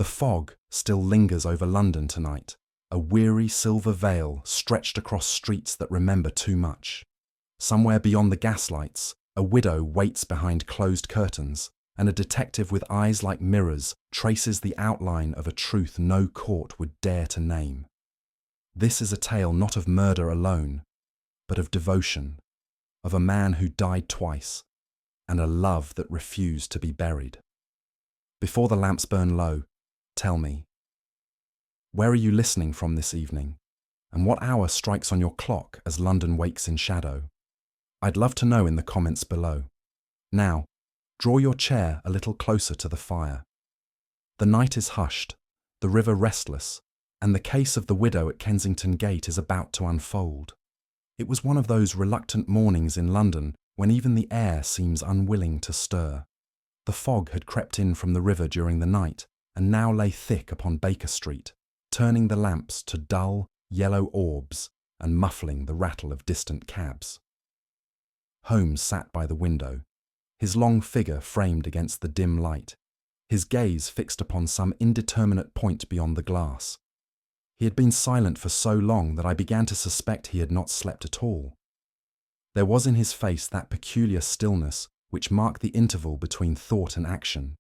The fog still lingers over London tonight, a weary silver veil stretched across streets that remember too much. Somewhere beyond the gaslights, a widow waits behind closed curtains, and a detective with eyes like mirrors traces the outline of a truth no court would dare to name. This is a tale not of murder alone, but of devotion, of a man who died twice, and a love that refused to be buried. Before the lamps burn low, tell me, where are you listening from this evening, and what hour strikes on your clock as London wakes in shadow? I'd love to know in the comments below. Now, draw your chair a little closer to the fire. The night is hushed, the river restless, and the case of the widow at Kensington Gate is about to unfold. It was one of those reluctant mornings in London when even the air seems unwilling to stir. The fog had crept in from the river during the night and now lay thick upon Baker Street, turning the lamps to dull, yellow orbs and muffling the rattle of distant cabs. Holmes sat by the window, his long figure framed against the dim light, his gaze fixed upon some indeterminate point beyond the glass. He had been silent for so long that I began to suspect he had not slept at all. There was in his face that peculiar stillness which marked the interval between thought and action.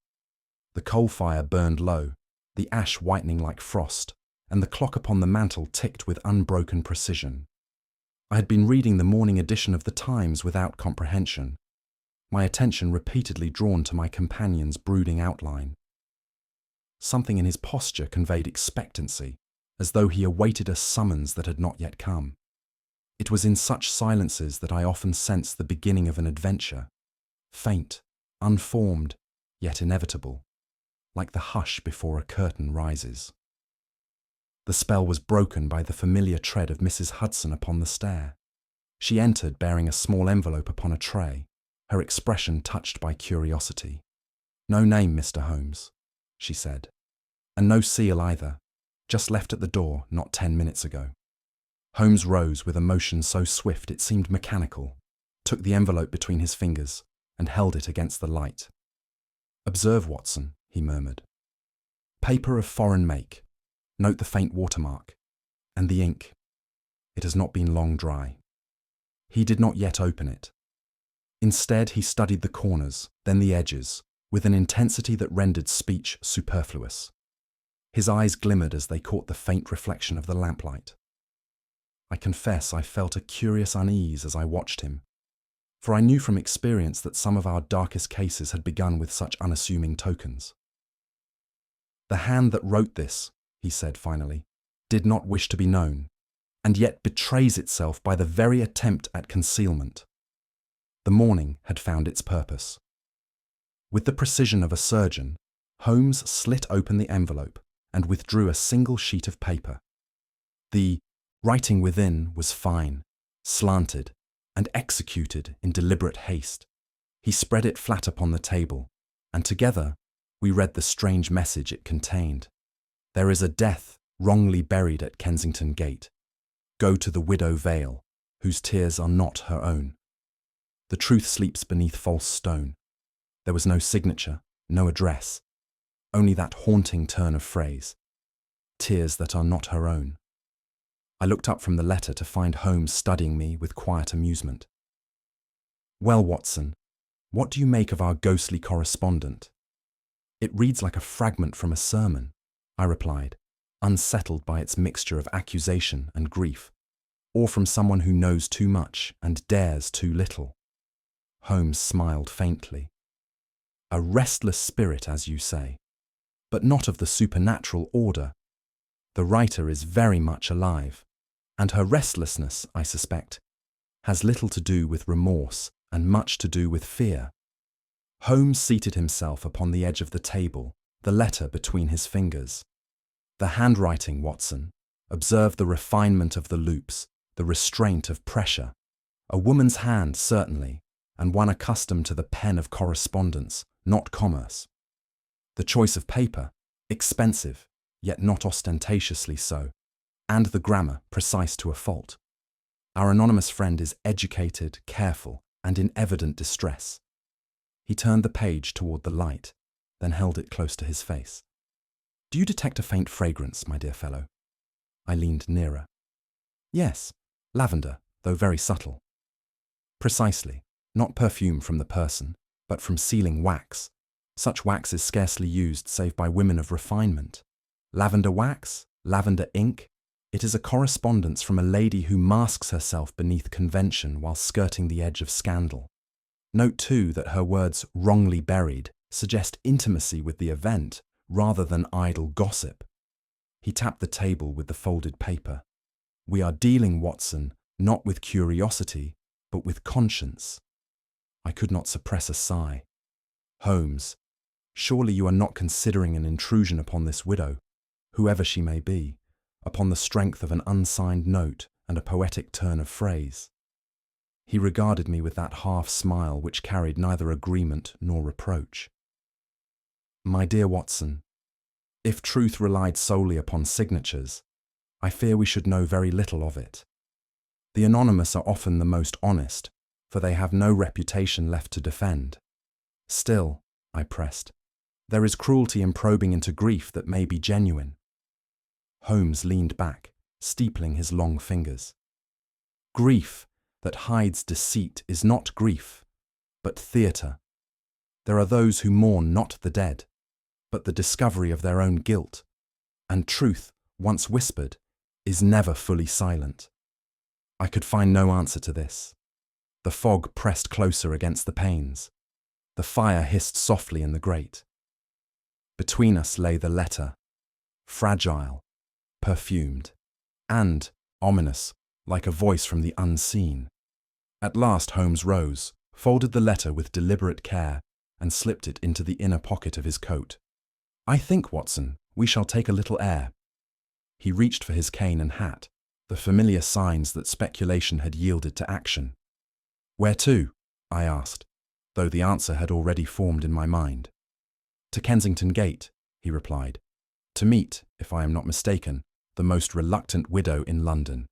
The coal fire burned low, the ash whitening like frost, and the clock upon the mantel ticked with unbroken precision. I had been reading the morning edition of the Times without comprehension, my attention repeatedly drawn to my companion's brooding outline. Something in his posture conveyed expectancy, as though he awaited a summons that had not yet come. It was in such silences that I often sensed the beginning of an adventure, faint, unformed, yet inevitable, like the hush before a curtain rises. The spell was broken by the familiar tread of Mrs. Hudson upon the stair. She entered bearing a small envelope upon a tray, her expression touched by curiosity. "No name, Mr. Holmes," she said, "and no seal either. Just left at the door not 10 minutes ago." Holmes rose with a motion so swift it seemed mechanical, took the envelope between his fingers, and held it against the light. "Observe, Watson," he murmured. "Paper of foreign make. Note the faint watermark. And the ink. It has not been long dry." He did not yet open it. Instead, he studied the corners, then the edges, with an intensity that rendered speech superfluous. His eyes glimmered as they caught the faint reflection of the lamplight. I confess I felt a curious unease as I watched him, for I knew from experience that some of our darkest cases had begun with such unassuming tokens. "The hand that wrote this," he said finally, "did not wish to be known, and yet betrays itself by the very attempt at concealment." The morning had found its purpose. With the precision of a surgeon, Holmes slit open the envelope and withdrew a single sheet of paper. The writing within was fine, slanted, and executed in deliberate haste. He spread it flat upon the table, and together we read the strange message it contained. "There is a death wrongly buried at Kensington Gate. Go to the widow Vale, whose tears are not her own. The truth sleeps beneath false stone." There was no signature, no address, only that haunting turn of phrase, "tears that are not her own." I looked up from the letter to find Holmes studying me with quiet amusement. "Well, Watson, what do you make of our ghostly correspondent?" "It reads like a fragment from a sermon," I replied, unsettled by its mixture of accusation and grief, "or from someone who knows too much and dares too little." Holmes smiled faintly. "A restless spirit, as you say, but not of the supernatural order. The writer is very much alive, and her restlessness, I suspect, has little to do with remorse and much to do with fear." Holmes seated himself upon the edge of the table, the letter between his fingers. "The handwriting, Watson. Observe the refinement of the loops, the restraint of pressure. A woman's hand, certainly, and one accustomed to the pen of correspondence, not commerce. The choice of paper, expensive, yet not ostentatiously so, and the grammar precise to a fault. Our anonymous friend is educated, careful, and in evident distress." He turned the page toward the light, then held it close to his face. Do you detect a faint fragrance, my dear fellow? I leaned nearer. Yes, lavender, though very subtle. Precisely, not perfume from the person, but from sealing wax. Such wax is scarcely used save by women of refinement. Lavender wax, lavender ink, it is a correspondence from a lady who masks herself beneath convention while skirting the edge of scandal. Note too that her words wrongly buried suggest intimacy with the event rather than idle gossip. He tapped the table with the folded paper. We are dealing, Watson, not with curiosity, but with conscience. I could not suppress a sigh. Holmes, surely you are not considering an intrusion upon this widow, whoever she may be, upon the strength of an unsigned note and a poetic turn of phrase. He regarded me with that half-smile which carried neither agreement nor reproach. My dear Watson, if truth relied solely upon signatures, I fear we should know very little of it. The anonymous are often the most honest, for they have no reputation left to defend. Still, I pressed, there is cruelty in probing into grief that may be genuine. Holmes leaned back, steepling his long fingers. Grief that hides deceit is not grief, but theatre. There are those who mourn not the dead, but the discovery of their own guilt, and truth, once whispered, is never fully silent. I could find no answer to this. The fog pressed closer against the panes. The fire hissed softly in the grate. Between us lay the letter, fragile, perfumed, and ominous, like a voice from the unseen. At last Holmes rose, folded the letter with deliberate care, and slipped it into the inner pocket of his coat. I think, Watson, we shall take a little air. He reached for his cane and hat, the familiar signs that speculation had yielded to action. Where to? I asked, though the answer had already formed in my mind. To Kensington Gate, he replied, to meet, if I am not mistaken, the most reluctant widow in London.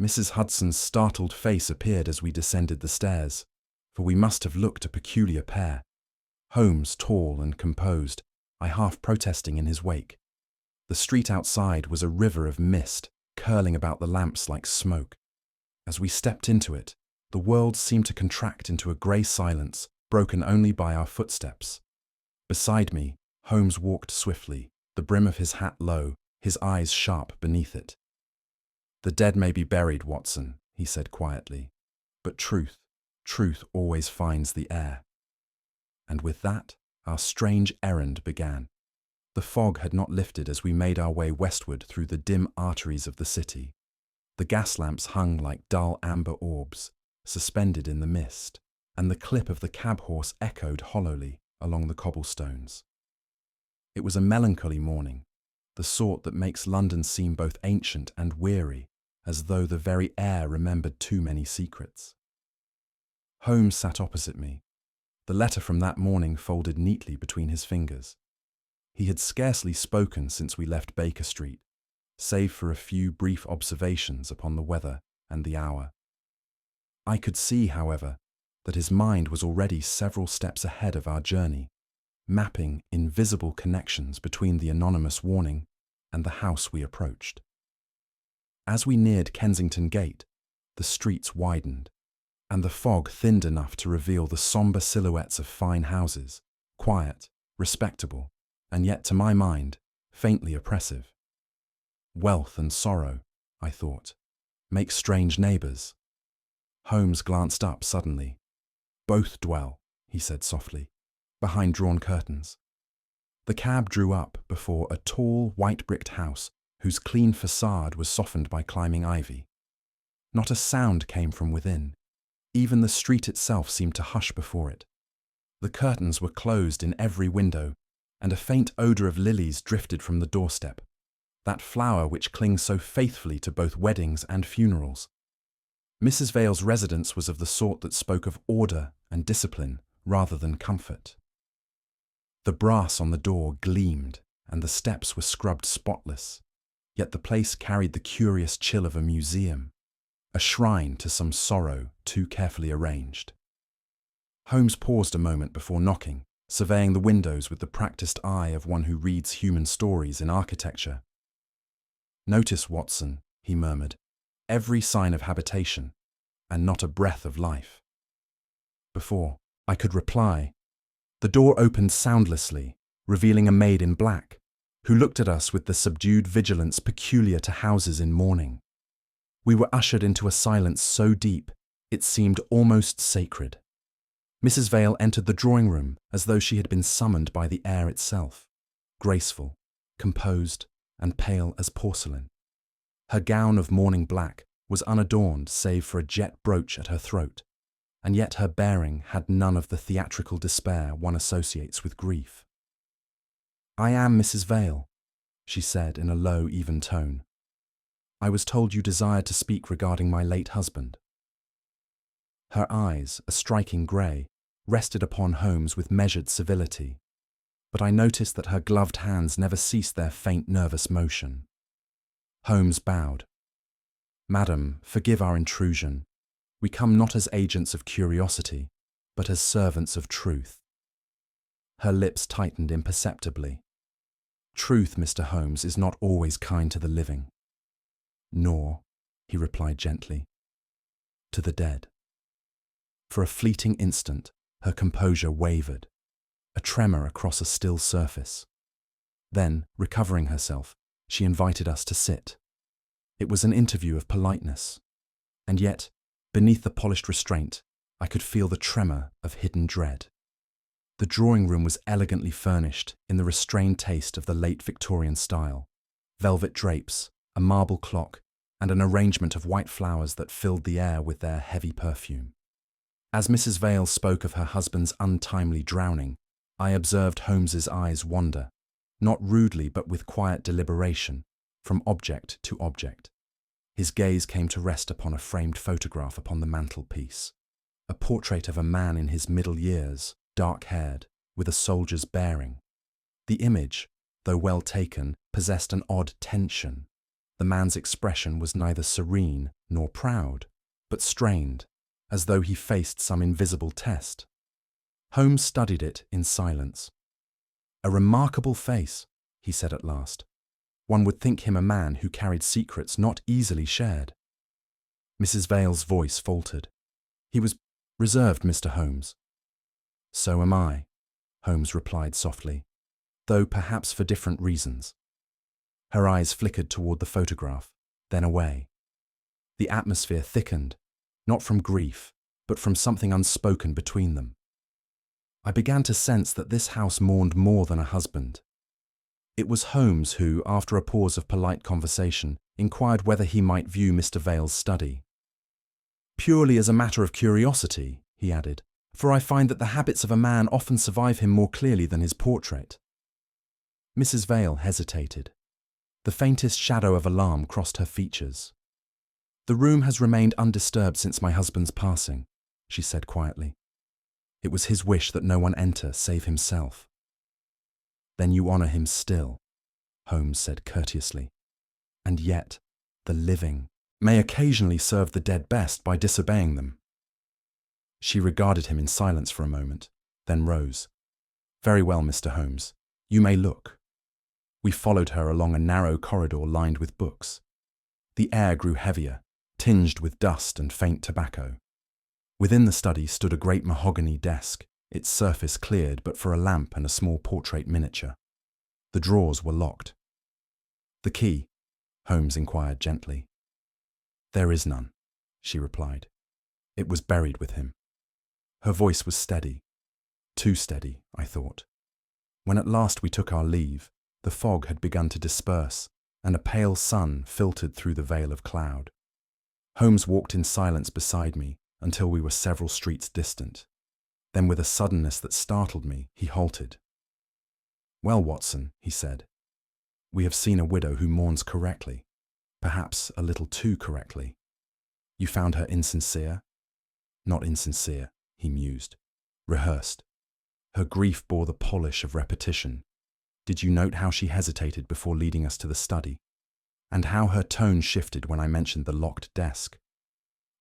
Mrs. Hudson's startled face appeared as we descended the stairs, for we must have looked a peculiar pair. Holmes, tall and composed, I half protesting in his wake. The street outside was a river of mist, curling about the lamps like smoke. As we stepped into it, the world seemed to contract into a grey silence, broken only by our footsteps. Beside me, Holmes walked swiftly, the brim of his hat low, his eyes sharp beneath it. The dead may be buried, Watson, he said quietly, but truth always finds the air. And with that, our strange errand began. The fog had not lifted as we made our way westward through the dim arteries of the city. The gas lamps hung like dull amber orbs, suspended in the mist, and the clip of the cab horse echoed hollowly along the cobblestones. It was a melancholy morning, the sort that makes London seem both ancient and weary, as though the very air remembered too many secrets. Holmes sat opposite me, the letter from that morning folded neatly between his fingers. He had scarcely spoken since we left Baker Street, save for a few brief observations upon the weather and the hour. I could see, however, that his mind was already several steps ahead of our journey, mapping invisible connections between the anonymous warning and the house we approached. As we neared Kensington Gate, the streets widened, and the fog thinned enough to reveal the sombre silhouettes of fine houses, quiet, respectable, and yet, to my mind, faintly oppressive. Wealth and sorrow, I thought, make strange neighbours. Holmes glanced up suddenly. Both dwell, he said softly, behind drawn curtains. The cab drew up before a tall, white-bricked house whose clean facade was softened by climbing ivy. Not a sound came from within. Even the street itself seemed to hush before it. The curtains were closed in every window, and a faint odour of lilies drifted from the doorstep, that flower which clings so faithfully to both weddings and funerals. Mrs. Vale's residence was of the sort that spoke of order and discipline rather than comfort. The brass on the door gleamed, and the steps were scrubbed spotless, yet the place carried the curious chill of a museum, a shrine to some sorrow too carefully arranged. Holmes paused a moment before knocking, surveying the windows with the practiced eye of one who reads human stories in architecture. "Notice, Watson," he murmured, "every sign of habitation, and not a breath of life." Before I could reply, the door opened soundlessly, revealing a maid in black, who looked at us with the subdued vigilance peculiar to houses in mourning. We were ushered into a silence so deep, it seemed almost sacred. Mrs. Vale entered the drawing-room as though she had been summoned by the air itself, graceful, composed, and pale as porcelain. Her gown of mourning black was unadorned save for a jet brooch at her throat, and yet her bearing had none of the theatrical despair one associates with grief. "I am Mrs. Vale," she said in a low, even tone. "I was told you desired to speak regarding my late husband." Her eyes, a striking grey, rested upon Holmes with measured civility, but I noticed that her gloved hands never ceased their faint nervous motion. Holmes bowed. "Madam, forgive our intrusion. We come not as agents of curiosity, but as servants of truth." Her lips tightened imperceptibly. "Truth, Mr. Holmes, is not always kind to the living." "Nor," he replied gently, "to the dead." For a fleeting instant, her composure wavered, a tremor across a still surface. Then, recovering herself, she invited us to sit. It was an interview of politeness, and yet, beneath the polished restraint, I could feel the tremor of hidden dread. The drawing-room was elegantly furnished in the restrained taste of the late Victorian style: velvet drapes, a marble clock, and an arrangement of white flowers that filled the air with their heavy perfume. As Mrs. Vale spoke of her husband's untimely drowning, I observed Holmes's eyes wander, not rudely but with quiet deliberation, from object to object. His gaze came to rest upon a framed photograph upon the mantelpiece, a portrait of a man in his middle years, dark-haired, with a soldier's bearing. The image, though well taken, possessed an odd tension. The man's expression was neither serene nor proud, but strained, as though he faced some invisible test. Holmes studied it in silence. "A remarkable face," he said at last. "One would think him a man who carried secrets not easily shared." Mrs. Vale's voice faltered. "He was reserved, Mr. Holmes." "So am I," Holmes replied softly, "though perhaps for different reasons." Her eyes flickered toward the photograph, then away. The atmosphere thickened, not from grief, but from something unspoken between them. I began to sense that this house mourned more than a husband. It was Holmes who, after a pause of polite conversation, inquired whether he might view Mr. Vale's study. "Purely as a matter of curiosity," he added, "for I find that the habits of a man often survive him more clearly than his portrait." Mrs. Vale hesitated. The faintest shadow of alarm crossed her features. "The room has remained undisturbed since my husband's passing," she said quietly. "It was his wish that no one enter save himself." "Then you honour him still," Holmes said courteously. "And yet, the living may occasionally serve the dead best by disobeying them." She regarded him in silence for a moment, then rose. "Very well, Mr. Holmes, you may look." We followed her along a narrow corridor lined with books. The air grew heavier, tinged with dust and faint tobacco. Within the study stood a great mahogany desk, its surface cleared but for a lamp and a small portrait miniature. The drawers were locked. "The key?" Holmes inquired gently. "There is none," she replied. "It was buried with him." Her voice was steady. Too steady, I thought. When at last we took our leave, the fog had begun to disperse, and a pale sun filtered through the veil of cloud. Holmes walked in silence beside me until we were several streets distant. Then, with a suddenness that startled me, he halted. "Well, Watson," he said, "we have seen a widow who mourns correctly, perhaps a little too correctly. You found her insincere?" "Not insincere," he mused. "Rehearsed. Her grief bore the polish of repetition. Did you note how she hesitated before leading us to the study? And how her tone shifted when I mentioned the locked desk?"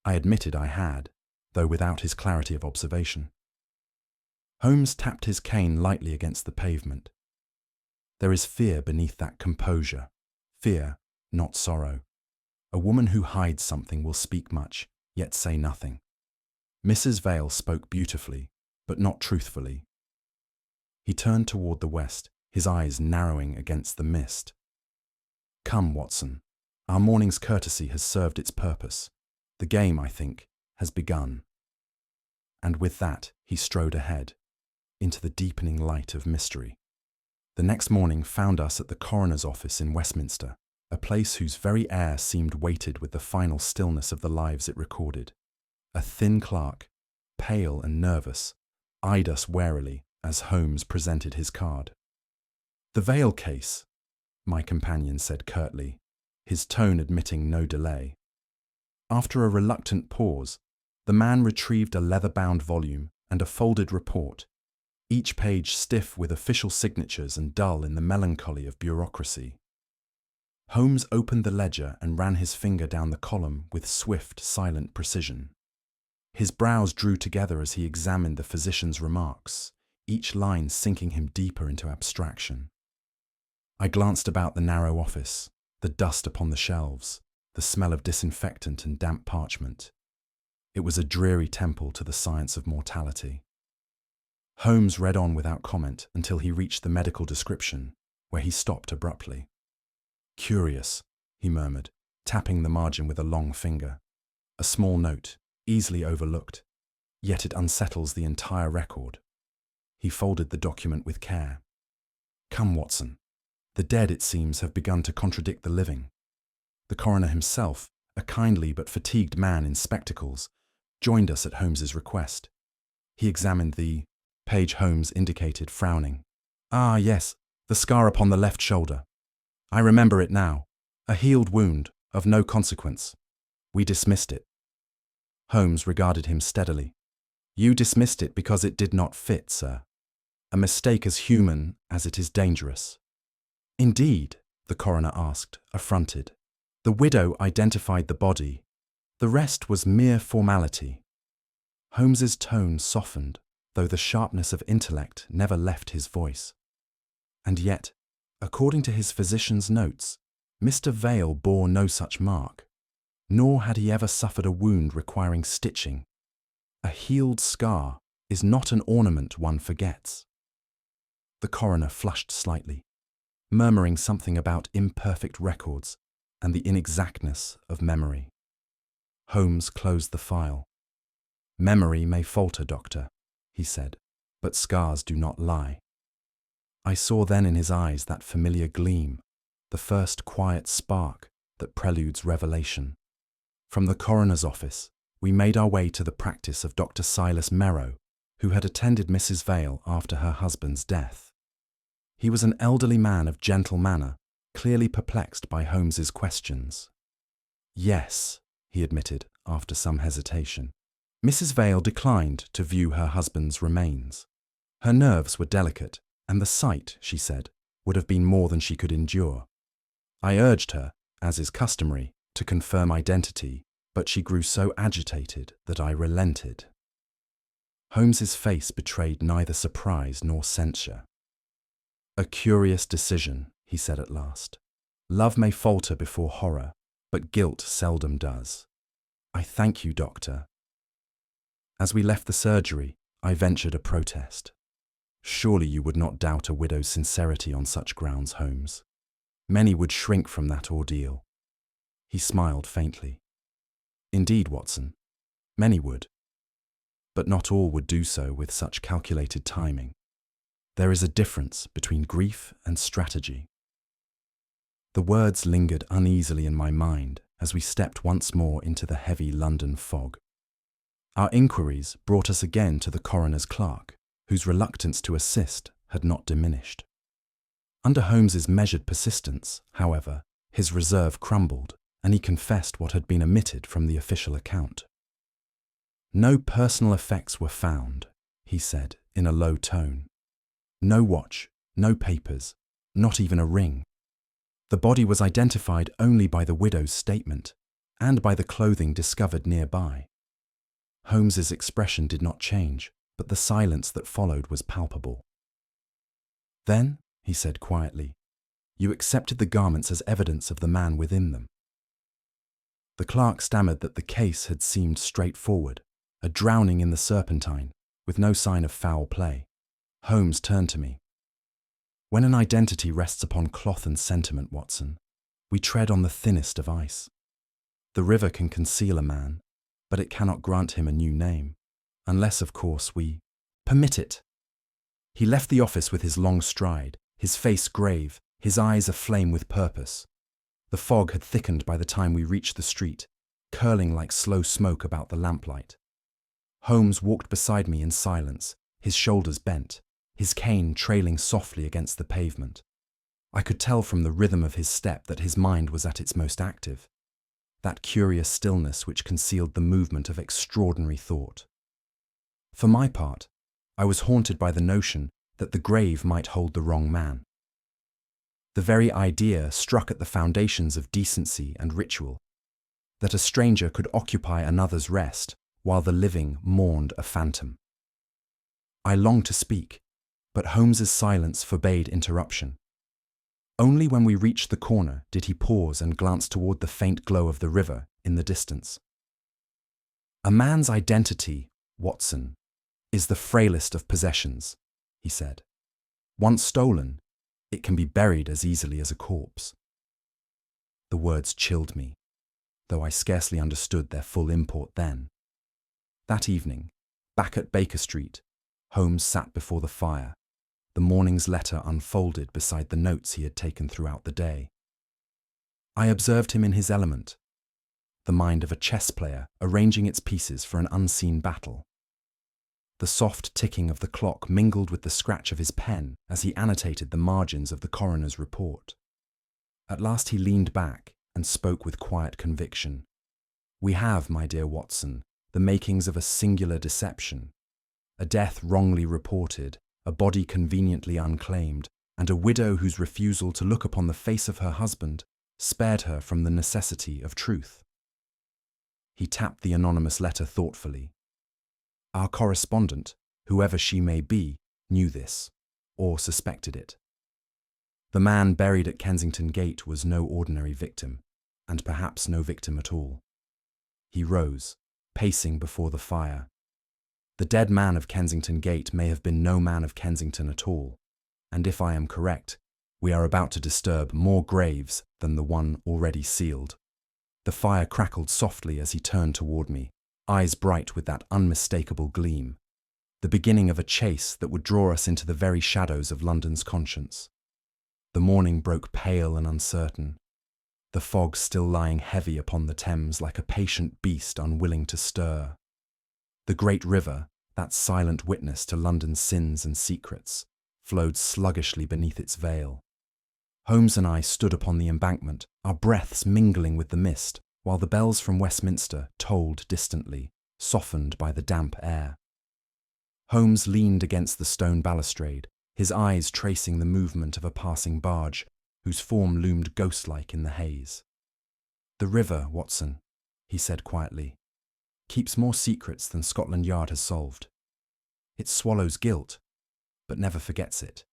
I admitted I had, though without his clarity of observation. Holmes tapped his cane lightly against the pavement. There is fear beneath that composure. Fear, not sorrow. A woman who hides something will speak much, yet say nothing. Mrs. Vale spoke beautifully, but not truthfully. He turned toward the west, his eyes narrowing against the mist. Come, Watson. Our morning's courtesy has served its purpose. The game, I think, has begun. And with that, he strode ahead, into the deepening light of mystery. The next morning found us at the coroner's office in Westminster, a place whose very air seemed weighted with the final stillness of the lives it recorded. A thin clerk, pale and nervous, eyed us warily as Holmes presented his card. "The Vale case," my companion said curtly, his tone admitting no delay. After a reluctant pause, the man retrieved a leather-bound volume and a folded report, each page stiff with official signatures and dull in the melancholy of bureaucracy. Holmes opened the ledger and ran his finger down the column with swift, silent precision. His brows drew together as he examined the physician's remarks, each line sinking him deeper into abstraction. I glanced about the narrow office, the dust upon the shelves, the smell of disinfectant and damp parchment. It was a dreary temple to the science of mortality. Holmes read on without comment until he reached the medical description, where he stopped abruptly. "Curious," he murmured, tapping the margin with a long finger. "A small note, easily overlooked, yet it unsettles the entire record." He folded the document with care. "Come, Watson. The dead, it seems, have begun to contradict the living." The coroner himself, a kindly but fatigued man in spectacles, joined us at Holmes's request. He examined the page Holmes indicated, frowning. "Ah, yes, the scar upon the left shoulder. I remember it now. A healed wound, of no consequence. We dismissed it." Holmes regarded him steadily. "You dismissed it because it did not fit, sir. A mistake as human as it is dangerous." "Indeed?" the coroner asked, affronted. "The widow identified the body. The rest was mere formality." Holmes's tone softened, though the sharpness of intellect never left his voice. And yet, according to his physician's notes, Mr. Vale bore no such mark, nor had he ever suffered a wound requiring stitching. A healed scar is not an ornament one forgets. The coroner flushed slightly, murmuring something about imperfect records and the inexactness of memory. Holmes closed the file. "Memory may falter, Doctor," he said, "but scars do not lie." I saw then in his eyes that familiar gleam, the first quiet spark that preludes revelation. From the coroner's office, we made our way to the practice of Dr. Silas Merrow, who had attended Mrs. Vale after her husband's death. He was an elderly man of gentle manner, clearly perplexed by Holmes's questions. "Yes," he admitted after some hesitation. Mrs. Vale declined to view her husband's remains. Her nerves were delicate, and the sight, she said, would have been more than she could endure. I urged her, as is customary, to confirm identity, but she grew so agitated that I relented. Holmes's face betrayed neither surprise nor censure. "A curious decision," he said at last. "Love may falter before horror, but guilt seldom does. I thank you, Doctor." As we left the surgery, I ventured a protest. "Surely you would not doubt a widow's sincerity on such grounds, Holmes. Many would shrink from that ordeal." He smiled faintly. "Indeed, Watson, many would. But not all would do so with such calculated timing. There is a difference between grief and strategy." The words lingered uneasily in my mind as we stepped once more into the heavy London fog. Our inquiries brought us again to the coroner's clerk, whose reluctance to assist had not diminished. Under Holmes's measured persistence, however, his reserve crumbled, and he confessed what had been omitted from the official account. "No personal effects were found," he said in a low tone. "No watch, no papers, not even a ring. The body was identified only by the widow's statement and by the clothing discovered nearby." Holmes's expression did not change, but the silence that followed was palpable. "Then," he said quietly, "you accepted the garments as evidence of the man within them." The clerk stammered that the case had seemed straightforward, a drowning in the Serpentine, with no sign of foul play. Holmes turned to me. "When an identity rests upon cloth and sentiment, Watson, we tread on the thinnest of ice. The river can conceal a man, but it cannot grant him a new name, unless, of course, we permit it." He left the office with his long stride, his face grave, his eyes aflame with purpose. The fog had thickened by the time we reached the street, curling like slow smoke about the lamplight. Holmes walked beside me in silence, his shoulders bent, his cane trailing softly against the pavement. I could tell from the rhythm of his step that his mind was at its most active, that curious stillness which concealed the movement of extraordinary thought. For my part, I was haunted by the notion that the grave might hold the wrong man. The very idea struck at the foundations of decency and ritual, that a stranger could occupy another's rest while the living mourned a phantom. I longed to speak, but Holmes's silence forbade interruption. Only when we reached the corner did he pause and glance toward the faint glow of the river in the distance. "A man's identity, Watson, is the frailest of possessions," he said. "Once stolen, it can be buried as easily as a corpse." The words chilled me, though I scarcely understood their full import then. That evening, back at Baker Street, Holmes sat before the fire, the morning's letter unfolded beside the notes he had taken throughout the day. I observed him in his element, the mind of a chess player arranging its pieces for an unseen battle. The soft ticking of the clock mingled with the scratch of his pen as he annotated the margins of the coroner's report. At last he leaned back and spoke with quiet conviction. "We have, my dear Watson, the makings of a singular deception. A death wrongly reported, a body conveniently unclaimed, and a widow whose refusal to look upon the face of her husband spared her from the necessity of truth." He tapped the anonymous letter thoughtfully. Our correspondent, whoever she may be, knew this, or suspected it. The man buried at Kensington Gate was no ordinary victim, and perhaps no victim at all. He rose, pacing before the fire. The dead man of Kensington Gate may have been no man of Kensington at all, and if I am correct, we are about to disturb more graves than the one already sealed. The fire crackled softly as he turned toward me, eyes bright with that unmistakable gleam, the beginning of a chase that would draw us into the very shadows of London's conscience. The morning broke pale and uncertain, the fog still lying heavy upon the Thames like a patient beast unwilling to stir. The great river, that silent witness to London's sins and secrets, flowed sluggishly beneath its veil. Holmes and I stood upon the embankment, our breaths mingling with the mist, while the bells from Westminster tolled distantly, softened by the damp air. Holmes leaned against the stone balustrade, his eyes tracing the movement of a passing barge, whose form loomed ghost-like in the haze. "The river, Watson," he said quietly, "keeps more secrets than Scotland Yard has solved. It swallows guilt, but never forgets it."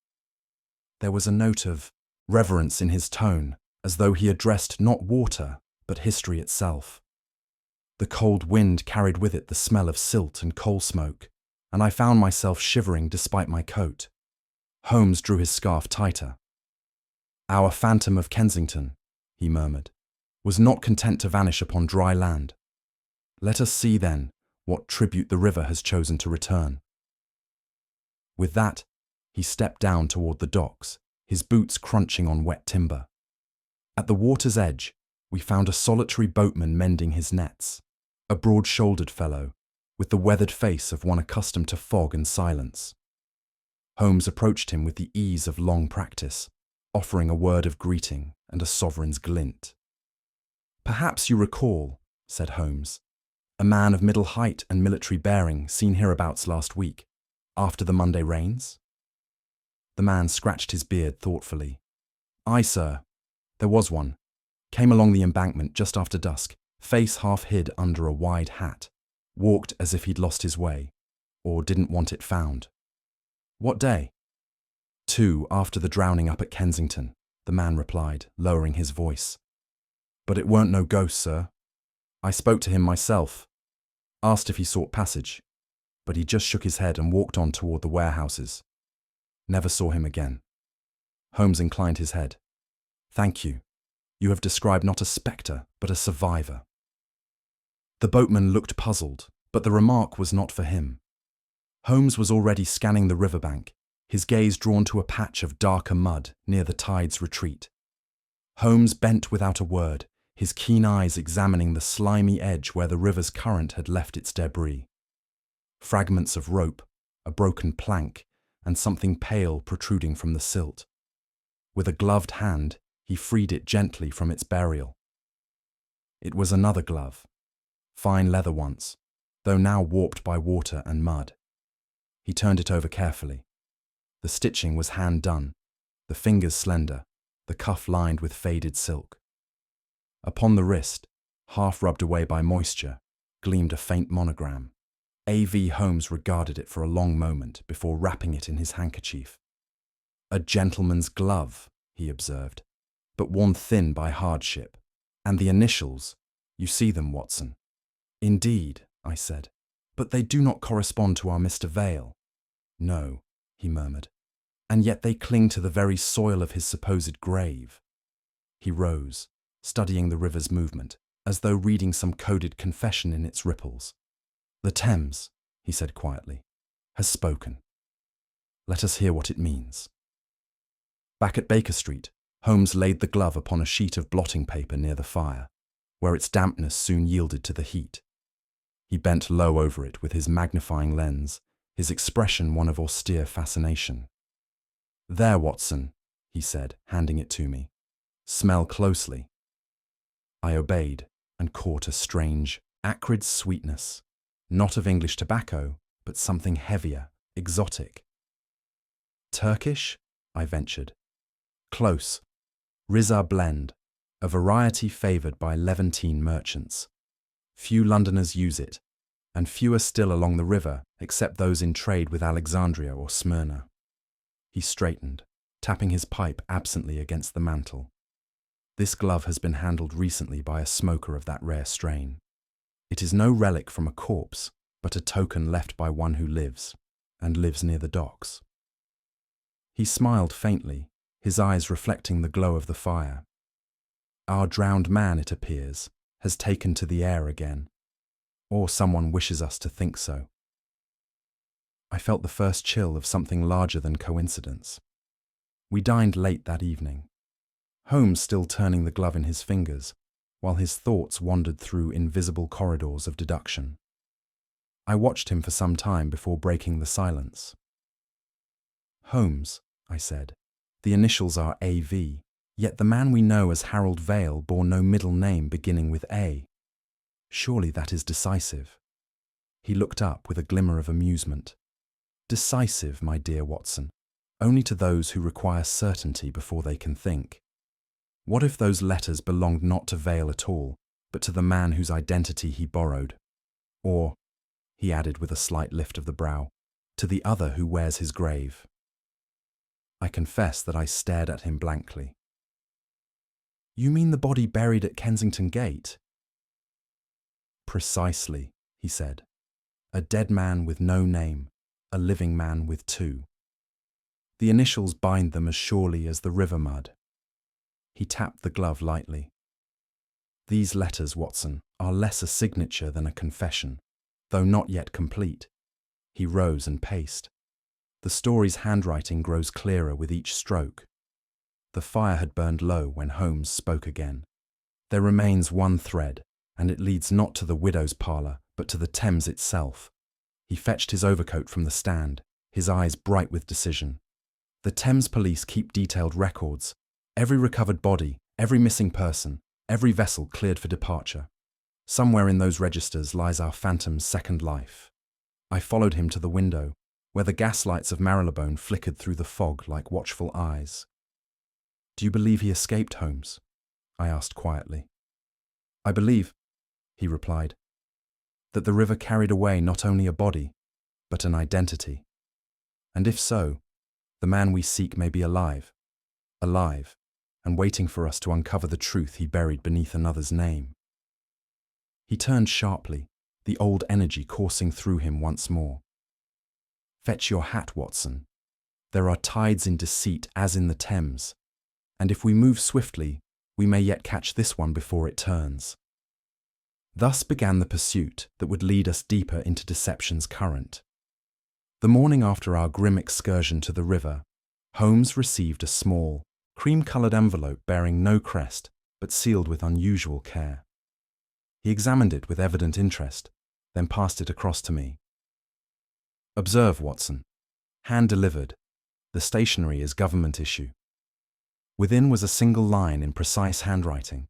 There was a note of reverence in his tone, as though he addressed not water, but history itself. The cold wind carried with it the smell of silt and coal smoke, and I found myself shivering despite my coat. Holmes drew his scarf tighter. "Our phantom of Kensington," he murmured, "was not content to vanish upon dry land. Let us see, then, what tribute the river has chosen to return." With that, he stepped down toward the docks, his boots crunching on wet timber. At the water's edge, we found a solitary boatman mending his nets, a broad-shouldered fellow, with the weathered face of one accustomed to fog and silence. Holmes approached him with the ease of long practice, offering a word of greeting and a sovereign's glint. "Perhaps you recall," said Holmes, "a man of middle height and military bearing seen hereabouts last week, after the Monday rains?" The man scratched his beard thoughtfully. "Aye, sir, there was one. Came along the embankment just after dusk, face half hid under a wide hat, walked as if he'd lost his way, or didn't want it found. What day? 2 after the drowning up at Kensington, the man replied, lowering his voice. But it weren't no ghost, sir. I spoke to him myself, asked if he sought passage, but he just shook his head and walked on toward the warehouses. Never saw him again. Holmes inclined his head. Thank you. You have described not a spectre, but a survivor. The boatman looked puzzled, but the remark was not for him. Holmes was already scanning the riverbank, his gaze drawn to a patch of darker mud near the tide's retreat. Holmes bent without a word, his keen eyes examining the slimy edge where the river's current had left its debris. Fragments of rope, a broken plank, and something pale protruding from the silt. With a gloved hand, he freed it gently from its burial. It was another glove, fine leather once, though now warped by water and mud. He turned it over carefully. The stitching was hand-done, the fingers slender, the cuff lined with faded silk. Upon the wrist, half rubbed away by moisture, gleamed a faint monogram. A.V. Holmes regarded it for a long moment before wrapping it in his handkerchief. A gentleman's glove, he observed, but worn thin by hardship. And the initials, you see them, Watson. Indeed, I said, but they do not correspond to our Mr. Vale. No, he murmured, and yet they cling to the very soil of his supposed grave. He rose, studying the river's movement, as though reading some coded confession in its ripples. The Thames, he said quietly, has spoken. Let us hear what it means. Back at Baker Street, Holmes laid the glove upon a sheet of blotting paper near the fire, where its dampness soon yielded to the heat. He bent low over it with his magnifying lens, his expression one of austere fascination. There, Watson, he said, handing it to me. Smell closely. I obeyed and caught a strange, acrid sweetness, not of English tobacco, but something heavier, exotic. Turkish? I ventured. Close. Riza blend, a variety favoured by Levantine merchants. Few Londoners use it, and fewer still along the river except those in trade with Alexandria or Smyrna. He straightened, tapping his pipe absently against the mantel. This glove has been handled recently by a smoker of that rare strain. It is no relic from a corpse, but a token left by one who lives, and lives near the docks. He smiled faintly, his eyes reflecting the glow of the fire. Our drowned man, it appears, has taken to the air again, or someone wishes us to think so. I felt the first chill of something larger than coincidence. We dined late that evening, Holmes still turning the glove in his fingers, while his thoughts wandered through invisible corridors of deduction. I watched him for some time before breaking the silence. Holmes, I said, the initials are A.V., yet the man we know as Harold Vale bore no middle name beginning with A. Surely that is decisive. He looked up with a glimmer of amusement. Decisive, my dear Watson, only to those who require certainty before they can think. What if those letters belonged not to Vale at all, but to the man whose identity he borrowed? Or, he added with a slight lift of the brow, to the other who wears his grave? I confess that I stared at him blankly. You mean the body buried at Kensington Gate? Precisely, he said. A dead man with no name, a living man with two. The initials bind them as surely as the river mud. He tapped the glove lightly. These letters, Watson, are less a signature than a confession, though not yet complete. He rose and paced. The story's handwriting grows clearer with each stroke. The fire had burned low when Holmes spoke again. There remains one thread, and it leads not to the widow's parlour, but to the Thames itself. He fetched his overcoat from the stand, his eyes bright with decision. The Thames police keep detailed records. Every recovered body, every missing person, every vessel cleared for departure. Somewhere in those registers lies our phantom's second life. I followed him to the window, where the gaslights of Marylebone flickered through the fog like watchful eyes. Do you believe he escaped, Holmes? I asked quietly. I believe, he replied, that the river carried away not only a body, but an identity. And if so, the man we seek may be alive, and waiting for us to uncover the truth he buried beneath another's name. He turned sharply, the old energy coursing through him once more. Fetch your hat, Watson. There are tides in deceit as in the Thames, and if we move swiftly, we may yet catch this one before it turns. Thus began the pursuit that would lead us deeper into deception's current. The morning after our grim excursion to the river, Holmes received a small, cream-coloured envelope bearing no crest, but sealed with unusual care. He examined it with evident interest, then passed it across to me. Observe, Watson. Hand-delivered. The stationery is government issue. Within was a single line in precise handwriting.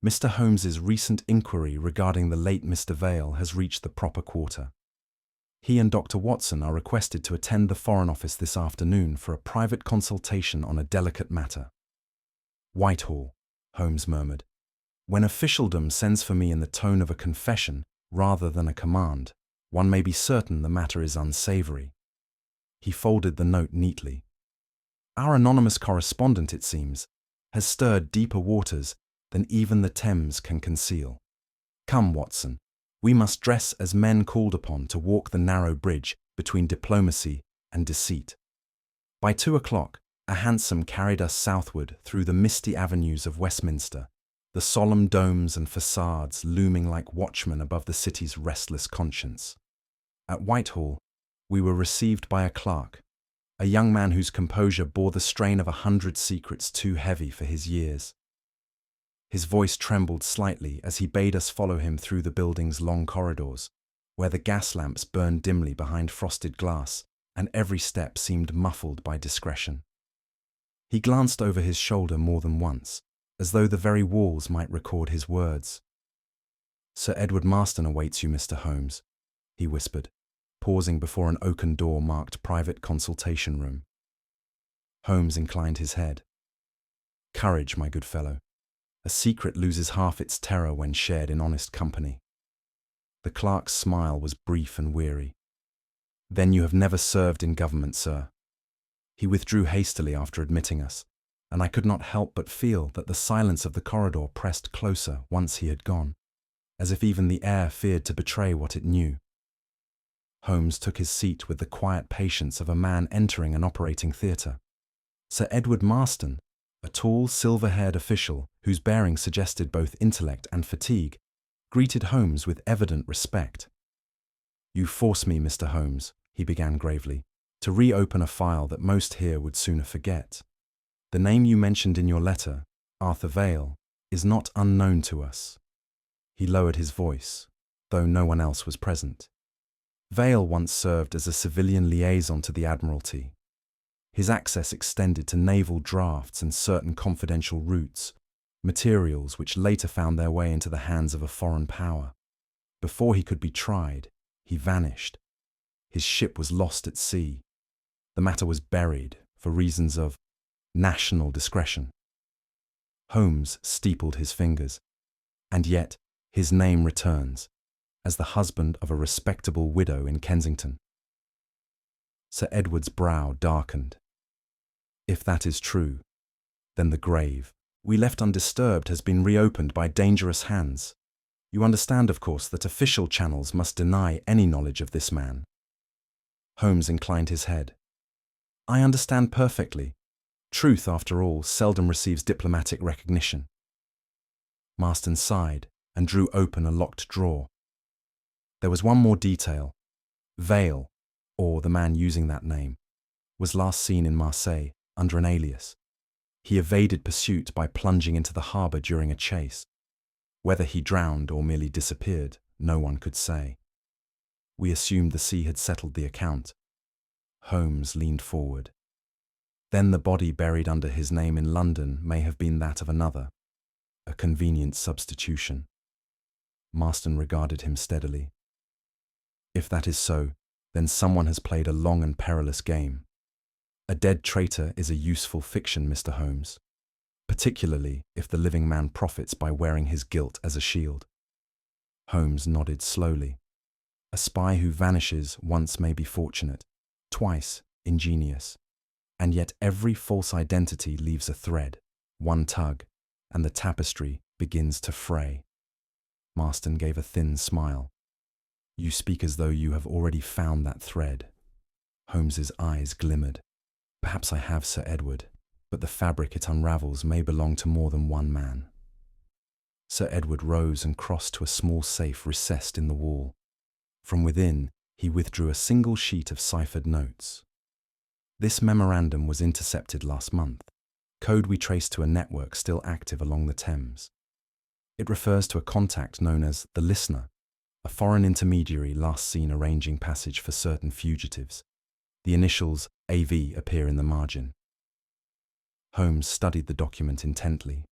Mr. Holmes's recent inquiry regarding the late Mr. Vale has reached the proper quarter. He and Dr. Watson are requested to attend the Foreign Office this afternoon for a private consultation on a delicate matter. Whitehall, Holmes murmured. When officialdom sends for me in the tone of a confession rather than a command, one may be certain the matter is unsavoury. He folded the note neatly. Our anonymous correspondent, it seems, has stirred deeper waters than even the Thames can conceal. Come, Watson, we must dress as men called upon to walk the narrow bridge between diplomacy and deceit. By 2 o'clock, a hansom carried us southward through the misty avenues of Westminster, the solemn domes and facades looming like watchmen above the city's restless conscience. At Whitehall, we were received by a clerk, a young man whose composure bore the strain of 100 secrets too heavy for his years. His voice trembled slightly as he bade us follow him through the building's long corridors, where the gas lamps burned dimly behind frosted glass, and every step seemed muffled by discretion. He glanced over his shoulder more than once, as though the very walls might record his words. "Sir Edward Marston awaits you, Mr. Holmes," he whispered, pausing before an oaken door marked Private Consultation Room. Holmes inclined his head. "Courage, my good fellow. A secret loses half its terror when shared in honest company." The clerk's smile was brief and weary. "Then you have never served in government, sir." He withdrew hastily after admitting us, and I could not help but feel that the silence of the corridor pressed closer once he had gone, as if even the air feared to betray what it knew. Holmes took his seat with the quiet patience of a man entering an operating theatre. Sir Edward Marston, a tall, silver-haired official whose bearing suggested both intellect and fatigue, greeted Holmes with evident respect. "You force me, Mr. Holmes," he began gravely, "to reopen a file that most here would sooner forget. The name you mentioned in your letter, Arthur Vale, is not unknown to us." He lowered his voice, though no one else was present. Vale once served as a civilian liaison to the Admiralty. His access extended to naval drafts and certain confidential routes, materials which later found their way into the hands of a foreign power. Before he could be tried, he vanished. His ship was lost at sea. The matter was buried for reasons of national discretion. Holmes steepled his fingers, and yet his name returns as the husband of a respectable widow in Kensington. Sir Edward's brow darkened. "If that is true, then the grave we left undisturbed has been reopened by dangerous hands. You understand, of course, that official channels must deny any knowledge of this man." Holmes inclined his head. "I understand perfectly. Truth, after all, seldom receives diplomatic recognition." Marston sighed and drew open a locked drawer. There was one more detail. Vale, or the man using that name, was last seen in Marseille under an alias. He evaded pursuit by plunging into the harbour during a chase. Whether he drowned or merely disappeared, no one could say. We assumed the sea had settled the account. Holmes leaned forward. Then the body buried under his name in London may have been that of another, a convenient substitution. Marston regarded him steadily. "If that is so, then someone has played a long and perilous game. A dead traitor is a useful fiction, Mr. Holmes, particularly if the living man profits by wearing his guilt as a shield." Holmes nodded slowly. A spy who vanishes once may be fortunate, twice ingenious, and yet every false identity leaves a thread, one tug, and the tapestry begins to fray. Marston gave a thin smile. You speak as though you have already found that thread. Holmes's eyes glimmered. Perhaps I have, Sir Edward, but the fabric it unravels may belong to more than one man. Sir Edward rose and crossed to a small safe recessed in the wall. From within, he withdrew a single sheet of ciphered notes. This memorandum was intercepted last month, code we traced to a network still active along the Thames. It refers to a contact known as the Listener, a foreign intermediary last seen arranging passage for certain fugitives. The initials AV appear in the margin. Holmes studied the document intently.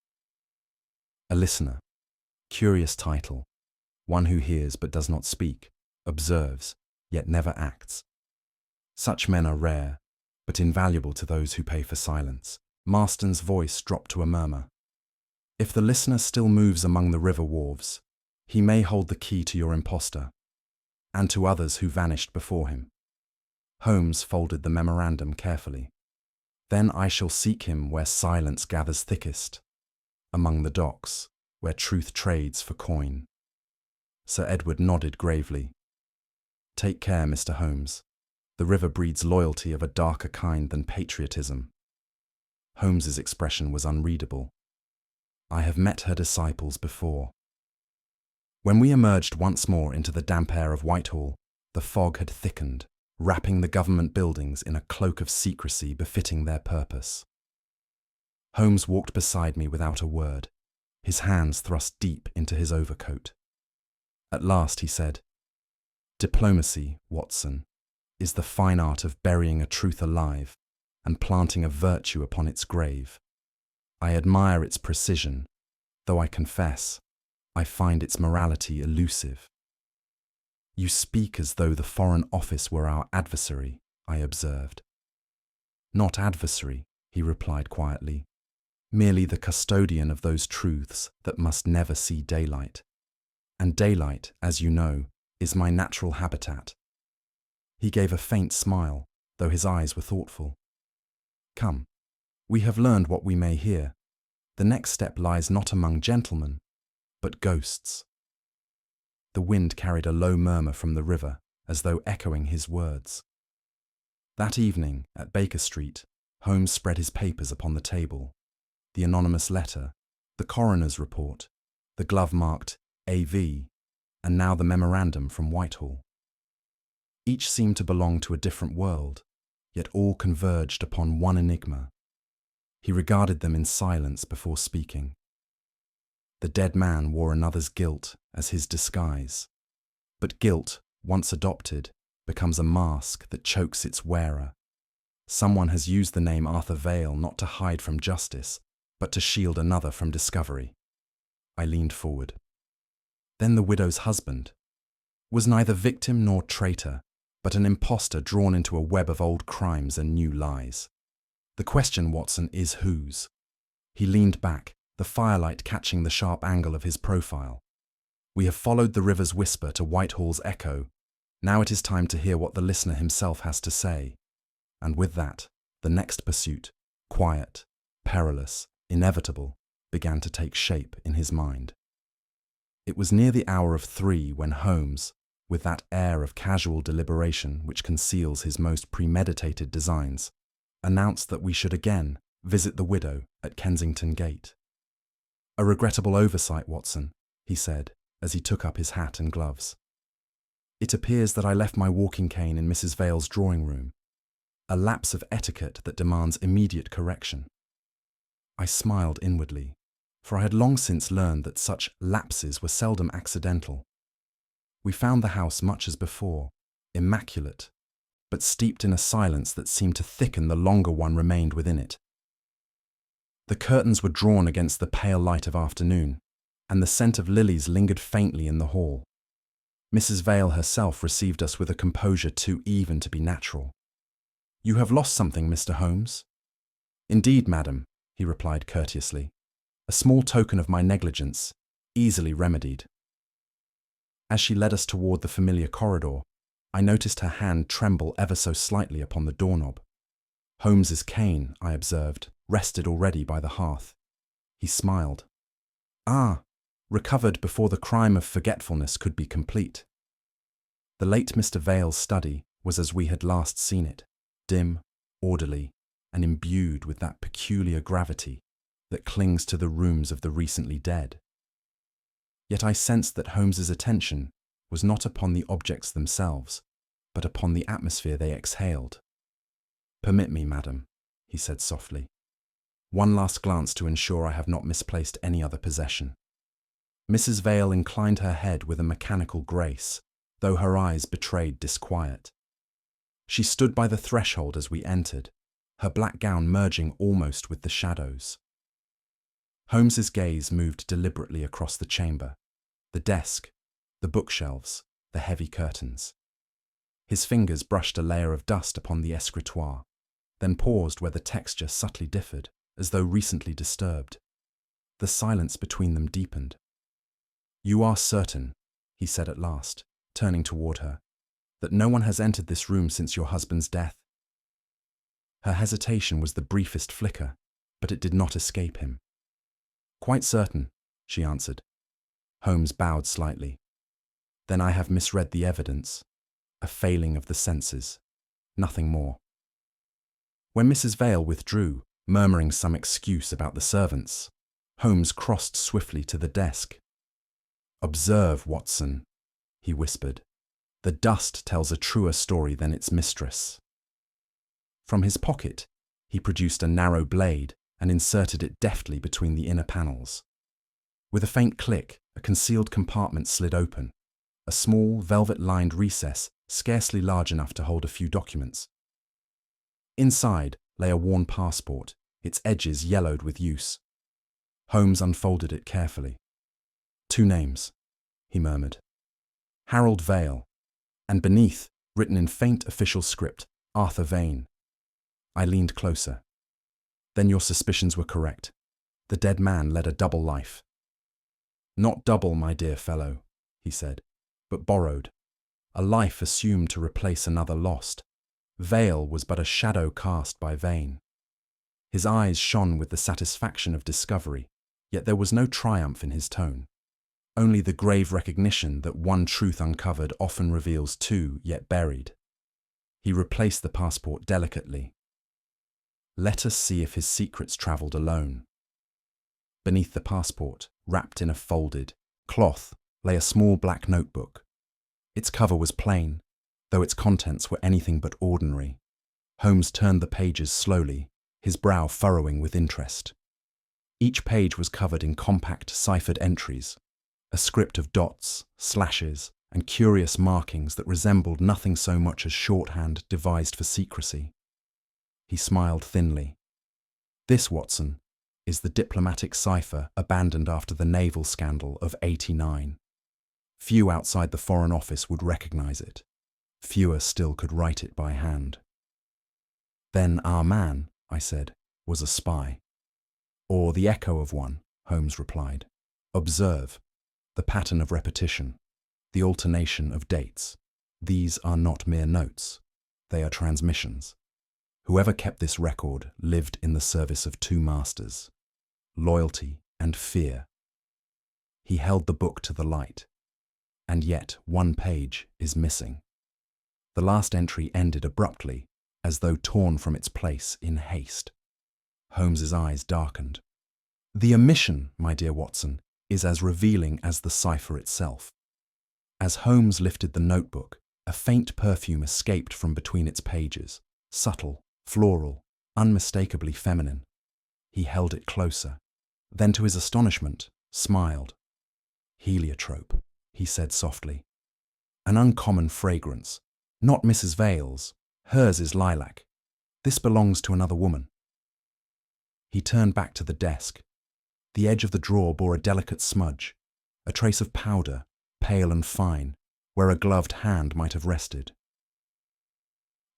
A listener. Curious title. One who hears but does not speak, observes, yet never acts. Such men are rare, but invaluable to those who pay for silence. Marston's voice dropped to a murmur. If the listener still moves among the river wharves, he may hold the key to your impostor, and to others who vanished before him. Holmes folded the memorandum carefully. Then I shall seek him where silence gathers thickest, among the docks, where truth trades for coin. Sir Edward nodded gravely. Take care, Mr. Holmes. The river breeds loyalty of a darker kind than patriotism. Holmes's expression was unreadable. I have met her disciples before. When we emerged once more into the damp air of Whitehall, the fog had thickened, wrapping the government buildings in a cloak of secrecy befitting their purpose. Holmes walked beside me without a word, his hands thrust deep into his overcoat. At last he said, Diplomacy, Watson, is the fine art of burying a truth alive and planting a virtue upon its grave. I admire its precision, though I confess, I find its morality elusive. You speak as though the Foreign Office were our adversary, I observed. Not adversary, he replied quietly, merely the custodian of those truths that must never see daylight. And daylight, as you know, is my natural habitat. He gave a faint smile, though his eyes were thoughtful. Come, we have learned what we may hear. The next step lies not among gentlemen, but ghosts. The wind carried a low murmur from the river, as though echoing his words. That evening, at Baker Street, Holmes spread his papers upon the table. The anonymous letter, the coroner's report, the glove marked AV, and now the memorandum from Whitehall. Each seemed to belong to a different world, yet all converged upon one enigma. He regarded them in silence before speaking. The dead man wore another's guilt as his disguise, but guilt, once adopted, becomes a mask that chokes its wearer. Someone has used the name Arthur Vale not to hide from justice, but to shield another from discovery. I leaned forward. Then the widow's husband was neither victim nor traitor, but an impostor drawn into a web of old crimes and new lies. The question, Watson, is whose? He leaned back, the firelight catching the sharp angle of his profile. We have followed the river's whisper to Whitehall's echo. Now it is time to hear what the listener himself has to say. And with that, the next pursuit, quiet, perilous, inevitable, began to take shape in his mind. It was near the hour of 3 when Holmes, with that air of casual deliberation which conceals his most premeditated designs, announced that we should again visit the widow at Kensington Gate. A regrettable oversight, Watson, he said, as he took up his hat and gloves. It appears that I left my walking cane in Mrs. Vale's drawing-room, a lapse of etiquette that demands immediate correction. I smiled inwardly, for I had long since learned that such lapses were seldom accidental. We found the house much as before, immaculate, but steeped in a silence that seemed to thicken the longer one remained within it. The curtains were drawn against the pale light of afternoon, and the scent of lilies lingered faintly in the hall. Mrs. Vale herself received us with a composure too even to be natural. You have lost something, Mr. Holmes? Indeed, madam, he replied courteously. A small token of my negligence, easily remedied. As she led us toward the familiar corridor, I noticed her hand tremble ever so slightly upon the doorknob. Holmes's cane, I observed, rested already by the hearth. He smiled. Ah, recovered before the crime of forgetfulness could be complete. The late Mr. Vale's study was as we had last seen it, dim, orderly, and imbued with that peculiar gravity that clings to the rooms of the recently dead. Yet I sensed that Holmes's attention was not upon the objects themselves, but upon the atmosphere they exhaled. "Permit me, madam," he said softly. "One last glance to ensure I have not misplaced any other possession." Mrs. Vale inclined her head with a mechanical grace, though her eyes betrayed disquiet. She stood by the threshold as we entered, her black gown merging almost with the shadows. Holmes's gaze moved deliberately across the chamber, the desk, the bookshelves, the heavy curtains. His fingers brushed a layer of dust upon the escritoire, then paused where the texture subtly differed, as though recently disturbed. The silence between them deepened. "You are certain," he said at last, turning toward her, "that no one has entered this room since your husband's death?" Her hesitation was the briefest flicker, but it did not escape him. "Quite certain," she answered. Holmes bowed slightly. "Then I have misread the evidence. A failing of the senses. Nothing more." When Mrs. Vale withdrew, murmuring some excuse about the servants, Holmes crossed swiftly to the desk. "Observe, Watson," he whispered. "The dust tells a truer story than its mistress." From his pocket, he produced a narrow blade and inserted it deftly between the inner panels. With a faint click, a concealed compartment slid open, a small, velvet-lined recess scarcely large enough to hold a few documents. Inside lay a worn passport, its edges yellowed with use. Holmes unfolded it carefully. "Two names," he murmured. "Harold Vale, and beneath, written in faint official script, Arthur Vane." I leaned closer. "Then your suspicions were correct. The dead man led a double life." "Not double, my dear fellow," he said, "but borrowed. A life assumed to replace another lost. Vale was but a shadow cast by Vane." His eyes shone with the satisfaction of discovery, yet there was no triumph in his tone. Only the grave recognition that one truth uncovered often reveals two yet buried. He replaced the passport delicately. "Let us see if his secrets travelled alone." Beneath the passport, wrapped in a folded cloth, lay a small black notebook. Its cover was plain, though its contents were anything but ordinary. Holmes turned the pages slowly, his brow furrowing with interest. Each page was covered in compact ciphered entries, a script of dots, slashes, and curious markings that resembled nothing so much as shorthand devised for secrecy. He smiled thinly. "This, Watson, is the diplomatic cipher abandoned after the naval scandal of '89. Few outside the Foreign Office would recognize it. Fewer still could write it by hand." "Then our man," I said, "was a spy." "Or the echo of one," Holmes replied. "Observe the pattern of repetition, the alternation of dates. These are not mere notes. They are transmissions. Whoever kept this record lived in the service of two masters, loyalty and fear." He held the book to the light. "And yet one page is missing." The last entry ended abruptly, as though torn from its place in haste. Holmes's eyes darkened. "The omission, my dear Watson, is as revealing as the cipher itself." As Holmes lifted the notebook, a faint perfume escaped from between its pages, subtle, floral, unmistakably feminine. He held it closer, then to his astonishment, smiled. "Heliotrope," he said softly. "An uncommon fragrance. Not Mrs. Vale's. Hers is lilac. This belongs to another woman." He turned back to the desk. The edge of the drawer bore a delicate smudge, a trace of powder, pale and fine, where a gloved hand might have rested.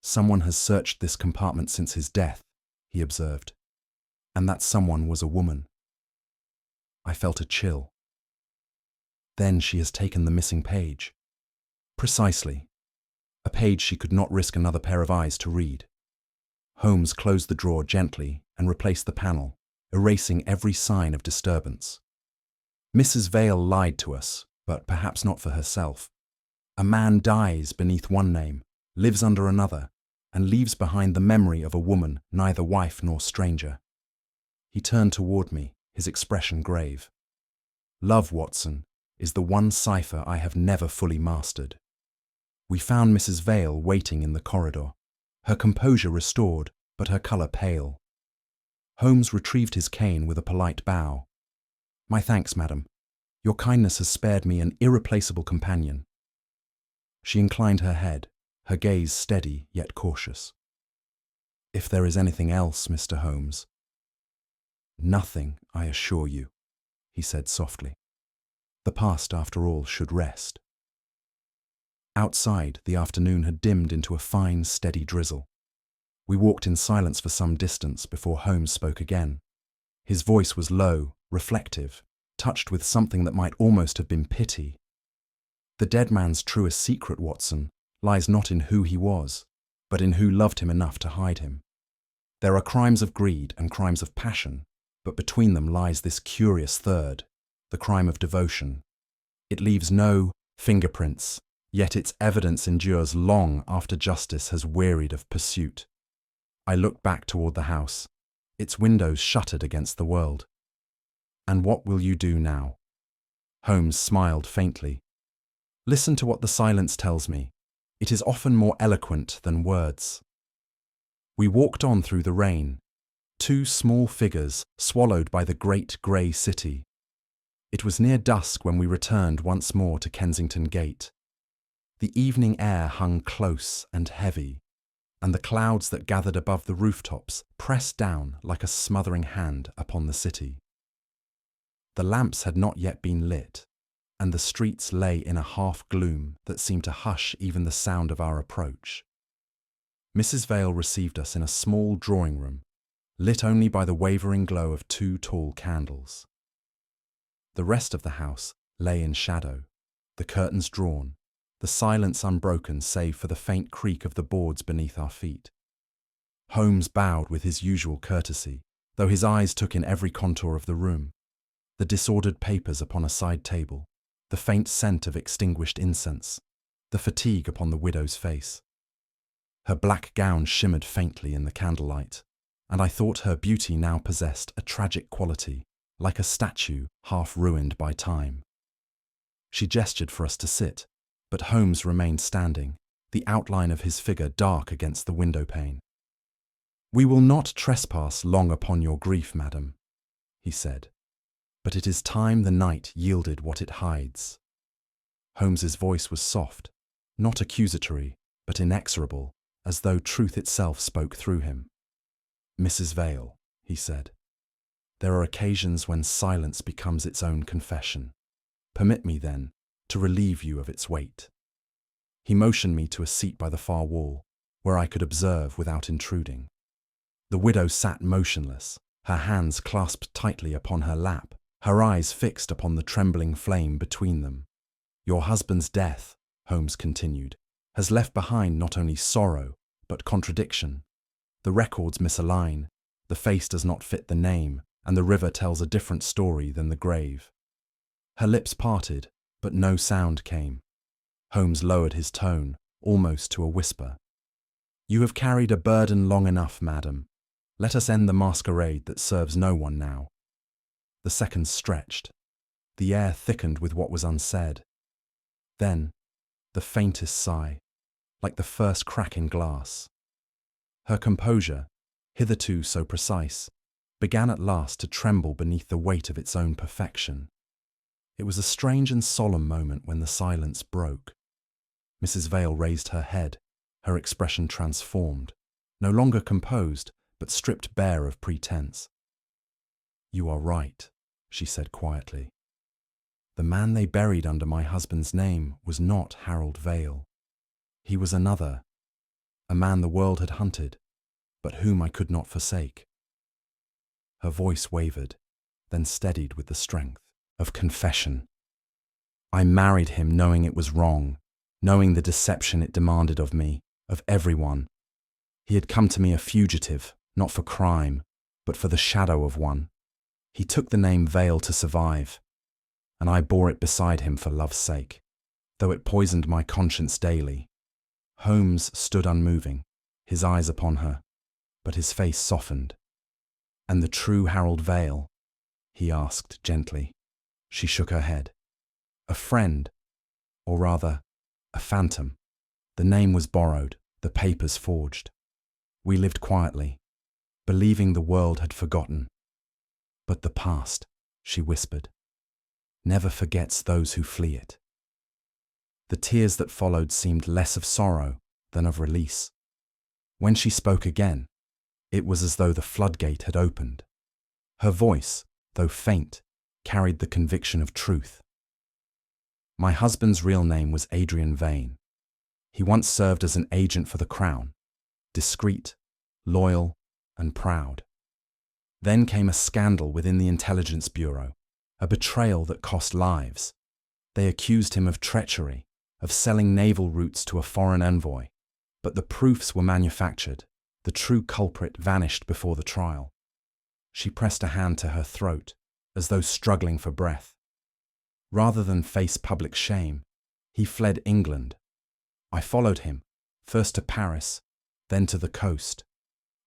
"Someone has searched this compartment since his death," he observed, "and that someone was a woman." I felt a chill. Then she has taken the missing page. Precisely. A page she could not risk another pair of eyes to read. Holmes closed the drawer gently and replaced the panel, erasing every sign of disturbance. Mrs. Vale lied to us, but perhaps not for herself. A man dies beneath one name, lives under another, and leaves behind the memory of a woman neither wife nor stranger. He turned toward me, his expression grave. Love, Watson, is the one cipher I have never fully mastered. We found Mrs. Vale waiting in the corridor, her composure restored, but her colour pale. Holmes retrieved his cane with a polite bow. My thanks, madam. Your kindness has spared me an irreplaceable companion. She inclined her head, her gaze steady yet cautious. If there is anything else, Mr. Holmes. Nothing, I assure you, he said softly. The past, after all, should rest. Outside, the afternoon had dimmed into a fine, steady drizzle. We walked in silence for some distance before Holmes spoke again. His voice was low, reflective, touched with something that might almost have been pity. The dead man's truest secret, Watson, lies not in who he was, but in who loved him enough to hide him. There are crimes of greed and crimes of passion, but between them lies this curious third, the crime of devotion. It leaves no fingerprints, yet its evidence endures long after justice has wearied of pursuit. I looked back toward the house, its windows shuttered against the world. And what will you do now? Holmes smiled faintly. Listen to what the silence tells me. It is often more eloquent than words. We walked on through the rain, two small figures swallowed by the great grey city. It was near dusk when we returned once more to Kensington Gate. The evening air hung close and heavy, and the clouds that gathered above the rooftops pressed down like a smothering hand upon the city. The lamps had not yet been lit, and the streets lay in a half-gloom that seemed to hush even the sound of our approach. Mrs. Vale received us in a small drawing-room, lit only by the wavering glow of two tall candles. The rest of the house lay in shadow, the curtains drawn, the silence unbroken save for the faint creak of the boards beneath our feet. Holmes bowed with his usual courtesy, though his eyes took in every contour of the room. The disordered papers upon a side table, the faint scent of extinguished incense, the fatigue upon the widow's face. Her black gown shimmered faintly in the candlelight, and I thought her beauty now possessed a tragic quality, like a statue half ruined by time. She gestured for us to sit, but Holmes remained standing, the outline of his figure dark against the window-pane. We will not trespass long upon your grief, madam, he said, but it is time the night yielded what it hides. Holmes's voice was soft, not accusatory, but inexorable, as though truth itself spoke through him. Mrs. Vale, he said, there are occasions when silence becomes its own confession. Permit me, then, to relieve you of its weight. He motioned me to a seat by the far wall, where I could observe without intruding. The widow sat motionless, her hands clasped tightly upon her lap, her eyes fixed upon the trembling flame between them. Your husband's death, Holmes continued, has left behind not only sorrow, but contradiction. The records misalign, the face does not fit the name, and the river tells a different story than the grave. Her lips parted, but no sound came. Holmes lowered his tone, almost to a whisper. You have carried a burden long enough, madam. Let us end the masquerade that serves no one now. The seconds stretched. The air thickened with what was unsaid. Then, the faintest sigh, like the first crack in glass. Her composure, hitherto so precise, began at last to tremble beneath the weight of its own perfection. It was a strange and solemn moment when the silence broke. Mrs. Vale raised her head, her expression transformed, no longer composed, but stripped bare of pretense. You are right, she said quietly. The man they buried under my husband's name was not Harold Vale. He was another, a man the world had hunted, but whom I could not forsake. Her voice wavered, then steadied with the strength of confession. I married him knowing it was wrong, knowing the deception it demanded of me, of everyone. He had come to me a fugitive, not for crime, but for the shadow of one. He took the name Vale to survive, and I bore it beside him for love's sake, though it poisoned my conscience daily. Holmes stood unmoving, his eyes upon her, but his face softened. "And the true Harold Vale?" he asked gently. She shook her head. "A friend, or rather, a phantom. The name was borrowed, the papers forged. We lived quietly, believing the world had forgotten. But the past," she whispered, "never forgets those who flee it." The tears that followed seemed less of sorrow than of release. When she spoke again, it was as though the floodgate had opened. Her voice, though faint, carried the conviction of truth. "My husband's real name was Adrian Vane. He once served as an agent for the Crown, discreet, loyal, and proud. Then came a scandal within the Intelligence Bureau, a betrayal that cost lives. They accused him of treachery, of selling naval routes to a foreign envoy, but the proofs were manufactured. The true culprit vanished before the trial." She pressed a hand to her throat, as though struggling for breath. "Rather than face public shame, he fled England. I followed him, first to Paris, then to the coast.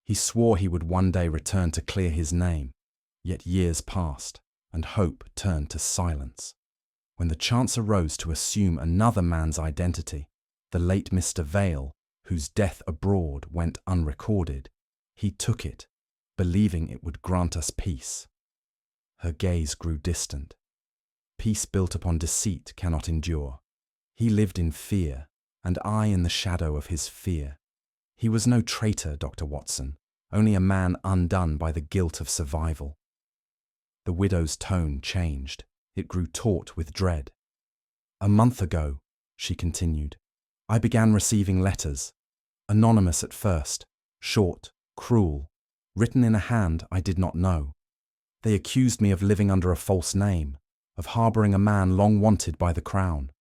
He swore he would one day return to clear his name, yet years passed, and hope turned to silence. When the chance arose to assume another man's identity, the late Mr. Vale, whose death abroad went unrecorded, he took it, believing it would grant us peace." Her gaze grew distant. "Peace built upon deceit cannot endure. He lived in fear, and I in the shadow of his fear. He was no traitor, Dr. Watson, only a man undone by the guilt of survival." The widow's tone changed. It grew taut with dread. "A month ago," she continued, "I began receiving letters, anonymous at first, short, cruel, written in a hand I did not know. They accused me of living under a false name, of harbouring a man long wanted by the Crown.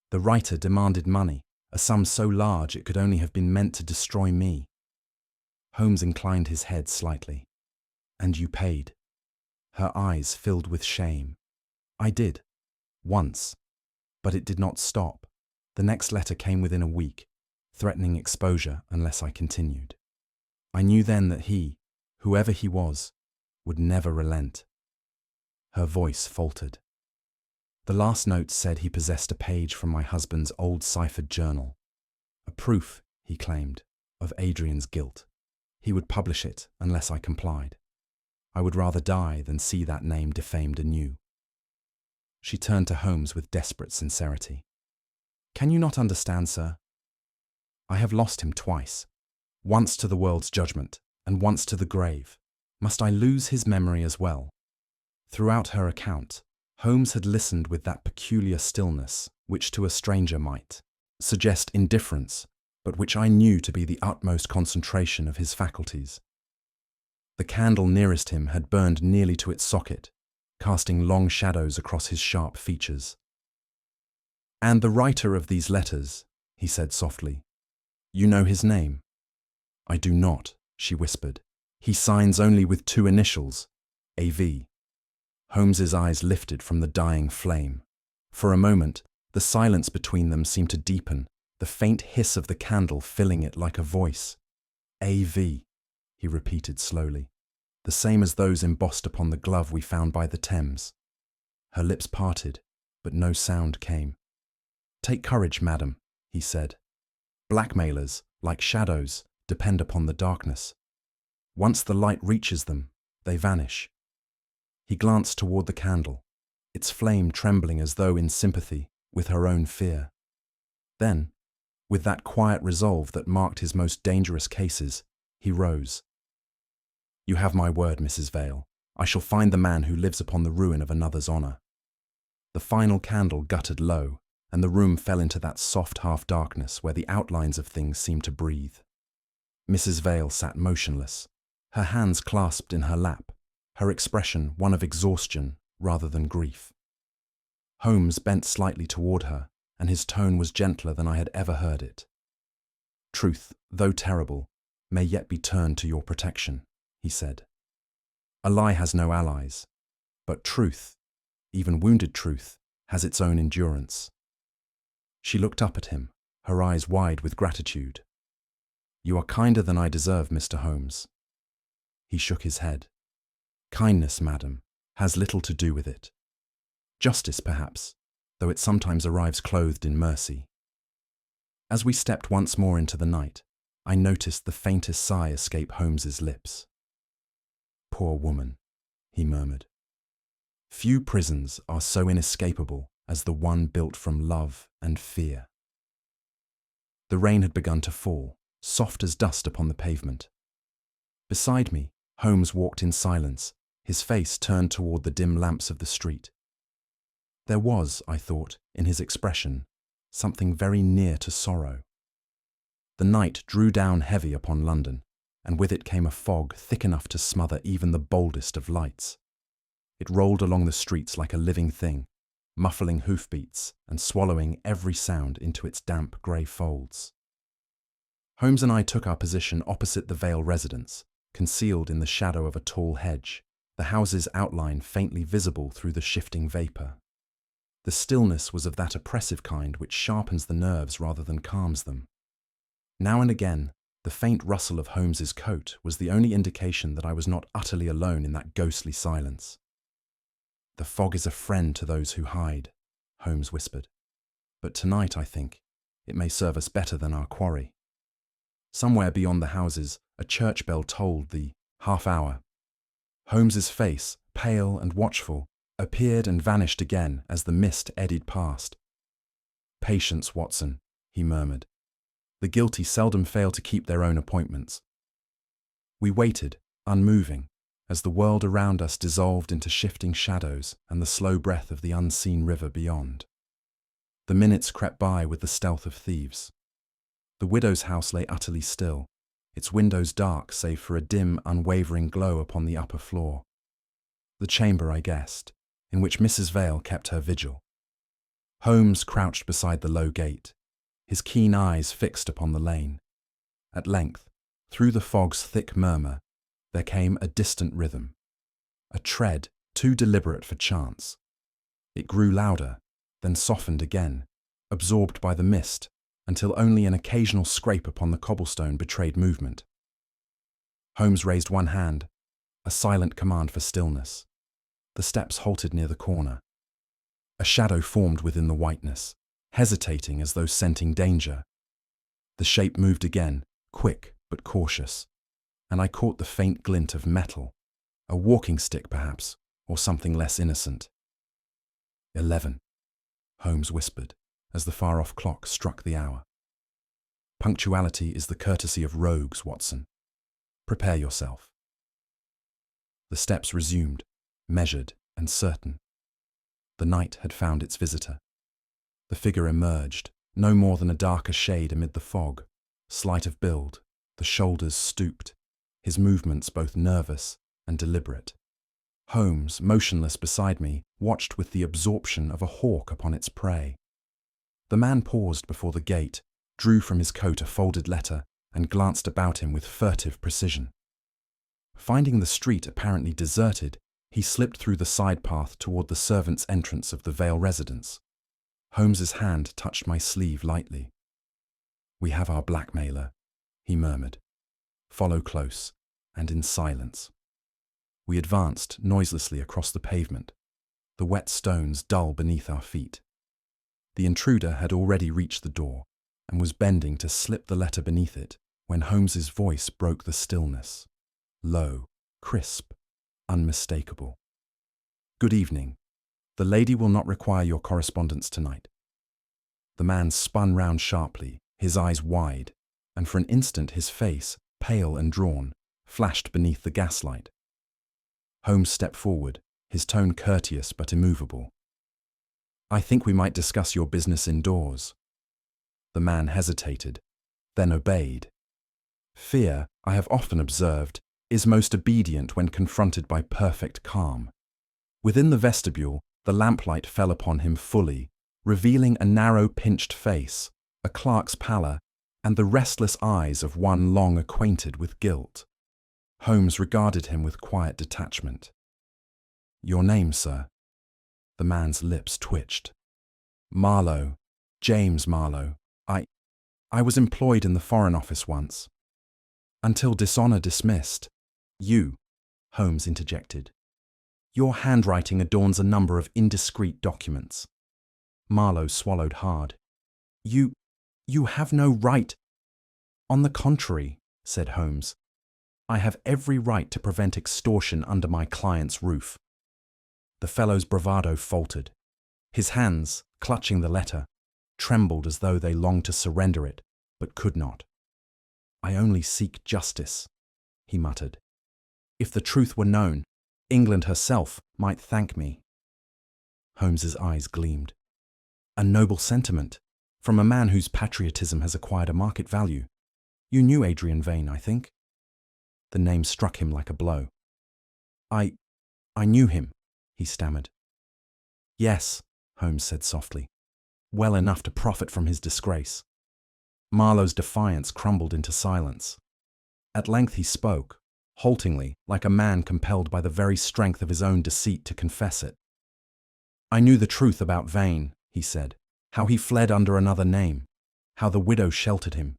The writer demanded money, a sum so large it could only have been meant to destroy me." Holmes inclined his head slightly. "And you paid?" Her eyes filled with shame. "I did. Once. But it did not stop. The next letter came within a week, threatening exposure unless I continued. I knew then that he, whoever he was, would never relent." Her voice faltered. "The last note said he possessed a page from my husband's old ciphered journal. A proof, he claimed, of Adrian's guilt. He would publish it unless I complied. I would rather die than see that name defamed anew." She turned to Holmes with desperate sincerity. "Can you not understand, sir? I have lost him twice, once to the world's judgment and once to the grave. Must I lose his memory as well?" Throughout her account, Holmes had listened with that peculiar stillness which to a stranger might suggest indifference, but which I knew to be the utmost concentration of his faculties. The candle nearest him had burned nearly to its socket, casting long shadows across his sharp features. "And the writer of these letters," he said softly, "you know his name?" "I do not," she whispered. "He signs only with two initials, A.V." Holmes's eyes lifted from the dying flame. For a moment, the silence between them seemed to deepen, the faint hiss of the candle filling it like a voice. "A.V.," he repeated slowly, "the same as those embossed upon the glove we found by the Thames." Her lips parted, but no sound came. "Take courage, madam," he said. "Blackmailers, like shadows, depend upon the darkness. Once the light reaches them, they vanish." He glanced toward the candle, its flame trembling as though in sympathy with her own fear. Then, with that quiet resolve that marked his most dangerous cases, he rose. "You have my word, Mrs. Vale. I shall find the man who lives upon the ruin of another's honour." The final candle guttered low, and the room fell into that soft half-darkness where the outlines of things seemed to breathe. Mrs. Vale sat motionless, her hands clasped in her lap, her expression one of exhaustion rather than grief. Holmes bent slightly toward her, and his tone was gentler than I had ever heard it. "Truth, though terrible, may yet be turned to your protection," he said. "A lie has no allies, but truth, even wounded truth, has its own endurance." She looked up at him, her eyes wide with gratitude. "You are kinder than I deserve, Mr. Holmes." He shook his head. "Kindness, madam, has little to do with it. Justice, perhaps, though it sometimes arrives clothed in mercy." As we stepped once more into the night, I noticed the faintest sigh escape Holmes's lips. "Poor woman," he murmured. "Few prisons are so inescapable as the one built from love and fear." The rain had begun to fall, soft as dust upon the pavement. Beside me, Holmes walked in silence, his face turned toward the dim lamps of the street. There was, I thought, in his expression, something very near to sorrow. The night drew down heavy upon London, and with it came a fog thick enough to smother even the boldest of lights. It rolled along the streets like a living thing, muffling hoofbeats and swallowing every sound into its damp grey folds. Holmes and I took our position opposite the Vale residence, concealed in the shadow of a tall hedge, the house's outline faintly visible through the shifting vapour. The stillness was of that oppressive kind which sharpens the nerves rather than calms them. Now and again, the faint rustle of Holmes's coat was the only indication that I was not utterly alone in that ghostly silence. "The fog is a friend to those who hide," Holmes whispered. "But tonight, I think, it may serve us better than our quarry." Somewhere beyond the houses, a church bell tolled the half-hour. Holmes's face, pale and watchful, appeared and vanished again as the mist eddied past. "Patience, Watson," he murmured. "The guilty seldom fail to keep their own appointments." We waited, unmoving, as the world around us dissolved into shifting shadows and the slow breath of the unseen river beyond. The minutes crept by with the stealth of thieves. The widow's house lay utterly still, its windows dark save for a dim, unwavering glow upon the upper floor. The chamber, I guessed, in which Mrs. Vale kept her vigil. Holmes crouched beside the low gate, his keen eyes fixed upon the lane. At length, through the fog's thick murmur, there came a distant rhythm, a tread too deliberate for chance. It grew louder, then softened again, absorbed by the mist, until only an occasional scrape upon the cobblestone betrayed movement. Holmes raised one hand, a silent command for stillness. The steps halted near the corner. A shadow formed within the whiteness, hesitating as though scenting danger. The shape moved again, quick but cautious, and I caught the faint glint of metal, a walking stick perhaps, or something less innocent. 11, Holmes whispered, as the far-off clock struck the hour. "Punctuality is the courtesy of rogues, Watson. Prepare yourself." The steps resumed, measured and certain. The night had found its visitor. The figure emerged, no more than a darker shade amid the fog, slight of build, the shoulders stooped, his movements both nervous and deliberate. Holmes, motionless beside me, watched with the absorption of a hawk upon its prey. The man paused before the gate, drew from his coat a folded letter, and glanced about him with furtive precision. Finding the street apparently deserted, he slipped through the side path toward the servants' entrance of the Vale residence. Holmes's hand touched my sleeve lightly. "We have our blackmailer," he murmured. "Follow close, and in silence." We advanced noiselessly across the pavement, the wet stones dull beneath our feet. The intruder had already reached the door, and was bending to slip the letter beneath it, when Holmes's voice broke the stillness. Low, crisp, unmistakable. "Good evening. The lady will not require your correspondence tonight." The man spun round sharply, his eyes wide, and for an instant his face, pale and drawn, flashed beneath the gaslight. Holmes stepped forward, his tone courteous but immovable. "I think we might discuss your business indoors." The man hesitated, then obeyed. Fear, I have often observed, is most obedient when confronted by perfect calm. Within the vestibule, The lamplight fell upon him fully, revealing a narrow pinched face, a clerk's pallor, and the restless eyes of one long acquainted with guilt. Holmes regarded him with quiet detachment. "Your name, sir?" The man's lips twitched. "Marlowe. James Marlowe. I was employed in the Foreign Office once." "Until dishonour dismissed." "You," Holmes interjected. "Your handwriting adorns a number of indiscreet documents." Marlowe swallowed hard. You have no right." "On the contrary," said Holmes, "I have every right to prevent extortion under my client's roof." The fellow's bravado faltered. His hands, clutching the letter, trembled as though they longed to surrender it, but could not. "I only seek justice," he muttered. "If the truth were known, England herself might thank me." Holmes's eyes gleamed. "A noble sentiment, from a man whose patriotism has acquired a market value. You knew Adrian Vane, I think?" The name struck him like a blow. I knew him," he stammered. "Yes," Holmes said softly, "well enough to profit from his disgrace." Marlowe's defiance crumbled into silence. At length he spoke, haltingly, like a man compelled by the very strength of his own deceit to confess it. "I knew the truth about Vane," he said, "how he fled under another name, how the widow sheltered him.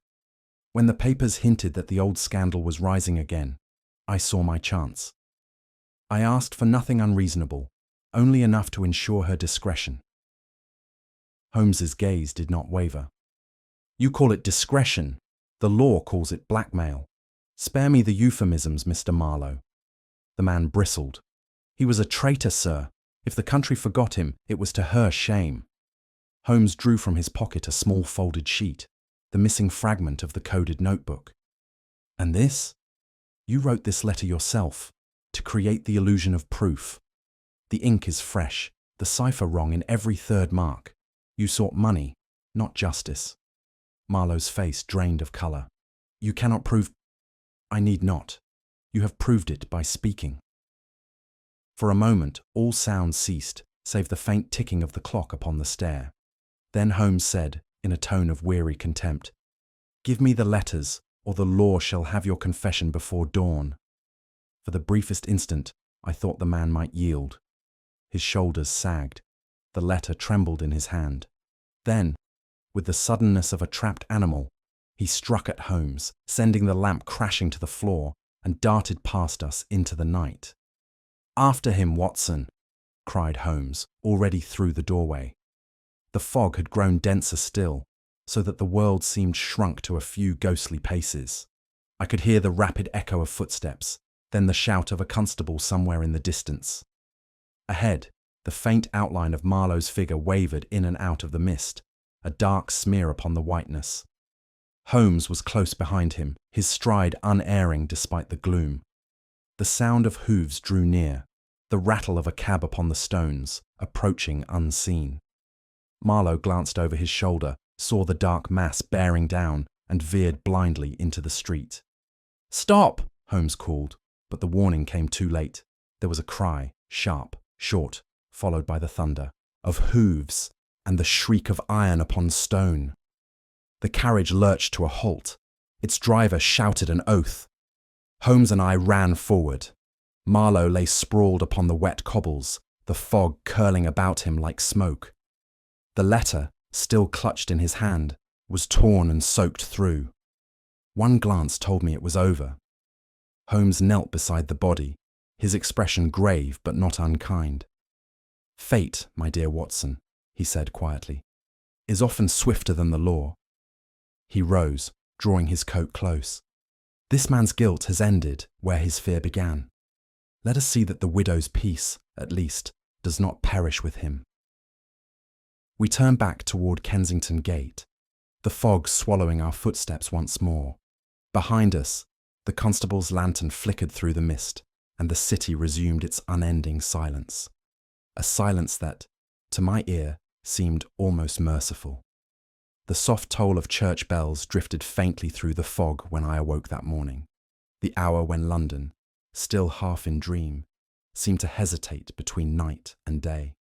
When the papers hinted that the old scandal was rising again, I saw my chance. I asked for nothing unreasonable, only enough to ensure her discretion." Holmes's gaze did not waver. "You call it discretion. The law calls it blackmail. Spare me the euphemisms, Mr. Marlowe." The man bristled. "He was a traitor, sir. If the country forgot him, it was to her shame." Holmes drew from his pocket a small folded sheet, the missing fragment of the coded notebook. "And this? You wrote this letter yourself, to create the illusion of proof. The ink is fresh, the cipher wrong in every third mark. You sought money, not justice." Marlowe's face drained of colour. "You cannot prove—" "I need not. You have proved it by speaking." For a moment all sound ceased, save the faint ticking of the clock upon the stair. Then Holmes said, in a tone of weary contempt, "Give me the letters, or the law shall have your confession before dawn." For the briefest instant, I thought the man might yield. His shoulders sagged. The letter trembled in his hand. Then, with the suddenness of a trapped animal, he struck at Holmes, sending the lamp crashing to the floor, and darted past us into the night. "After him, Watson!" cried Holmes, already through the doorway. The fog had grown denser still, so that the world seemed shrunk to a few ghostly paces. I could hear the rapid echo of footsteps, then the shout of a constable somewhere in the distance. Ahead, the faint outline of Marlowe's figure wavered in and out of the mist, a dark smear upon the whiteness. Holmes was close behind him, his stride unerring despite the gloom. The sound of hooves drew near, the rattle of a cab upon the stones, approaching unseen. Marlowe glanced over his shoulder, saw the dark mass bearing down, and veered blindly into the street. "Stop!" Holmes called, but the warning came too late. There was a cry, sharp, short, followed by the thunder of hooves and the shriek of iron upon stone. The carriage lurched to a halt. Its driver shouted an oath. Holmes and I ran forward. Marlowe lay sprawled upon the wet cobbles, the fog curling about him like smoke. The letter, still clutched in his hand, was torn and soaked through. One glance told me it was over. Holmes knelt beside the body, his expression grave but not unkind. "Fate, my dear Watson," he said quietly, "is often swifter than the law." He rose, drawing his coat close. "This man's guilt has ended where his fear began. Let us see that the widow's peace, at least, does not perish with him." We turned back toward Kensington Gate, the fog swallowing our footsteps once more. Behind us, the constable's lantern flickered through the mist, and the city resumed its unending silence. A silence that, to my ear, seemed almost merciful. The soft toll of church bells drifted faintly through the fog when I awoke that morning, the hour when London, still half in dream, seemed to hesitate between night and day.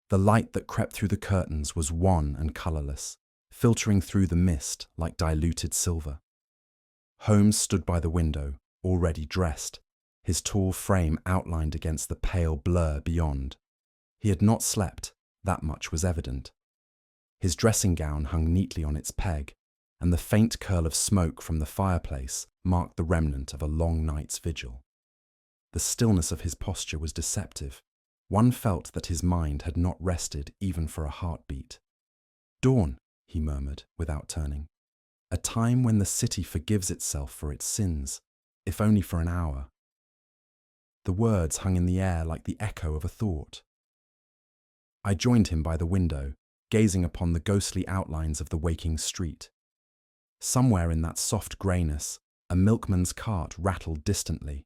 The light that crept through the curtains was wan and colourless, filtering through the mist like diluted silver. Holmes stood by the window, already dressed, his tall frame outlined against the pale blur beyond. He had not slept, that much was evident. His dressing gown hung neatly on its peg, and the faint curl of smoke from the fireplace marked the remnant of a long night's vigil. The stillness of his posture was deceptive. One felt that his mind had not rested even for a heartbeat. "Dawn," he murmured, without turning. "A time when the city forgives itself for its sins, if only for an hour." The words hung in the air like the echo of a thought. I joined him by the window, gazing upon the ghostly outlines of the waking street. Somewhere in that soft greyness, a milkman's cart rattled distantly.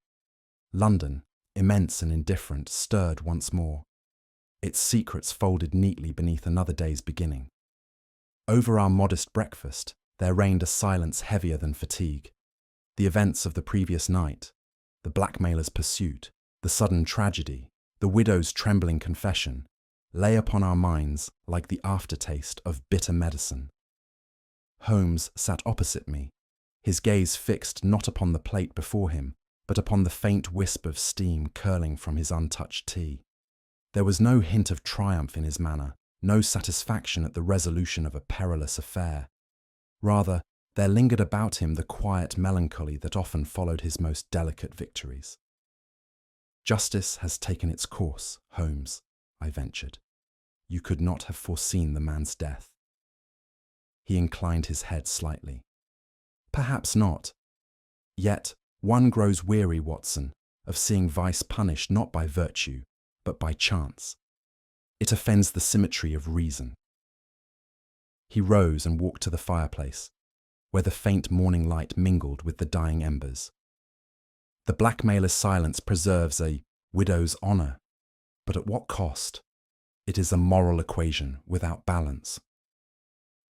London, immense and indifferent, stirred once more, its secrets folded neatly beneath another day's beginning. Over our modest breakfast, there reigned a silence heavier than fatigue. The events of the previous night, the blackmailer's pursuit, the sudden tragedy, the widow's trembling confession, lay upon our minds like the aftertaste of bitter medicine. Holmes sat opposite me, his gaze fixed not upon the plate before him, but upon the faint wisp of steam curling from his untouched tea. There was no hint of triumph in his manner, no satisfaction at the resolution of a perilous affair. Rather, there lingered about him the quiet melancholy that often followed his most delicate victories. "Justice has taken its course, Holmes," I ventured. "You could not have foreseen the man's death." He inclined his head slightly. "Perhaps not. Yet one grows weary, Watson, of seeing vice punished not by virtue, but by chance. It offends the symmetry of reason." He rose and walked to the fireplace, where the faint morning light mingled with the dying embers. "The blackmailer's silence preserves a widow's honour, but at what cost? It is a moral equation without balance."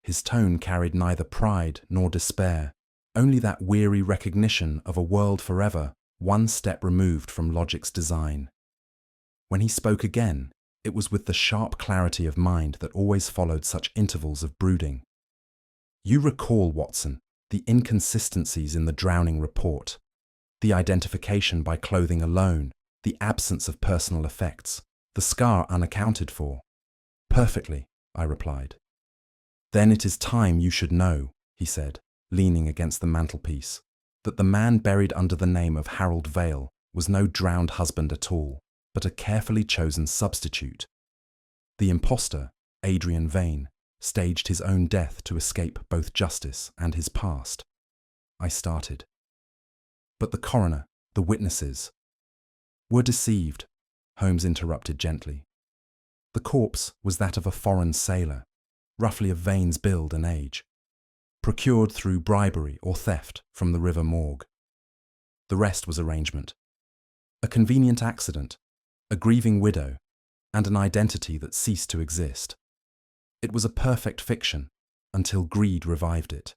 His tone carried neither pride nor despair, only that weary recognition of a world forever one step removed from logic's design. When he spoke again, it was with the sharp clarity of mind that always followed such intervals of brooding. "You recall, Watson, the inconsistencies in the drowning report, the identification by clothing alone, the absence of personal effects, the scar unaccounted for." "Perfectly," I replied. "Then it is time you should know," he said, leaning against the mantelpiece, "that the man buried under the name of Harold Vale was no drowned husband at all, but a carefully chosen substitute. The impostor, Adrian Vane, staged his own death to escape both justice and his past." I started. "But the coroner, the witnesses—" "Were deceived," Holmes interrupted gently. "The corpse was that of a foreign sailor, roughly of Vane's build and age, procured through bribery or theft from the river morgue. The rest was arrangement. A convenient accident, a grieving widow, and an identity that ceased to exist. It was a perfect fiction, until greed revived it."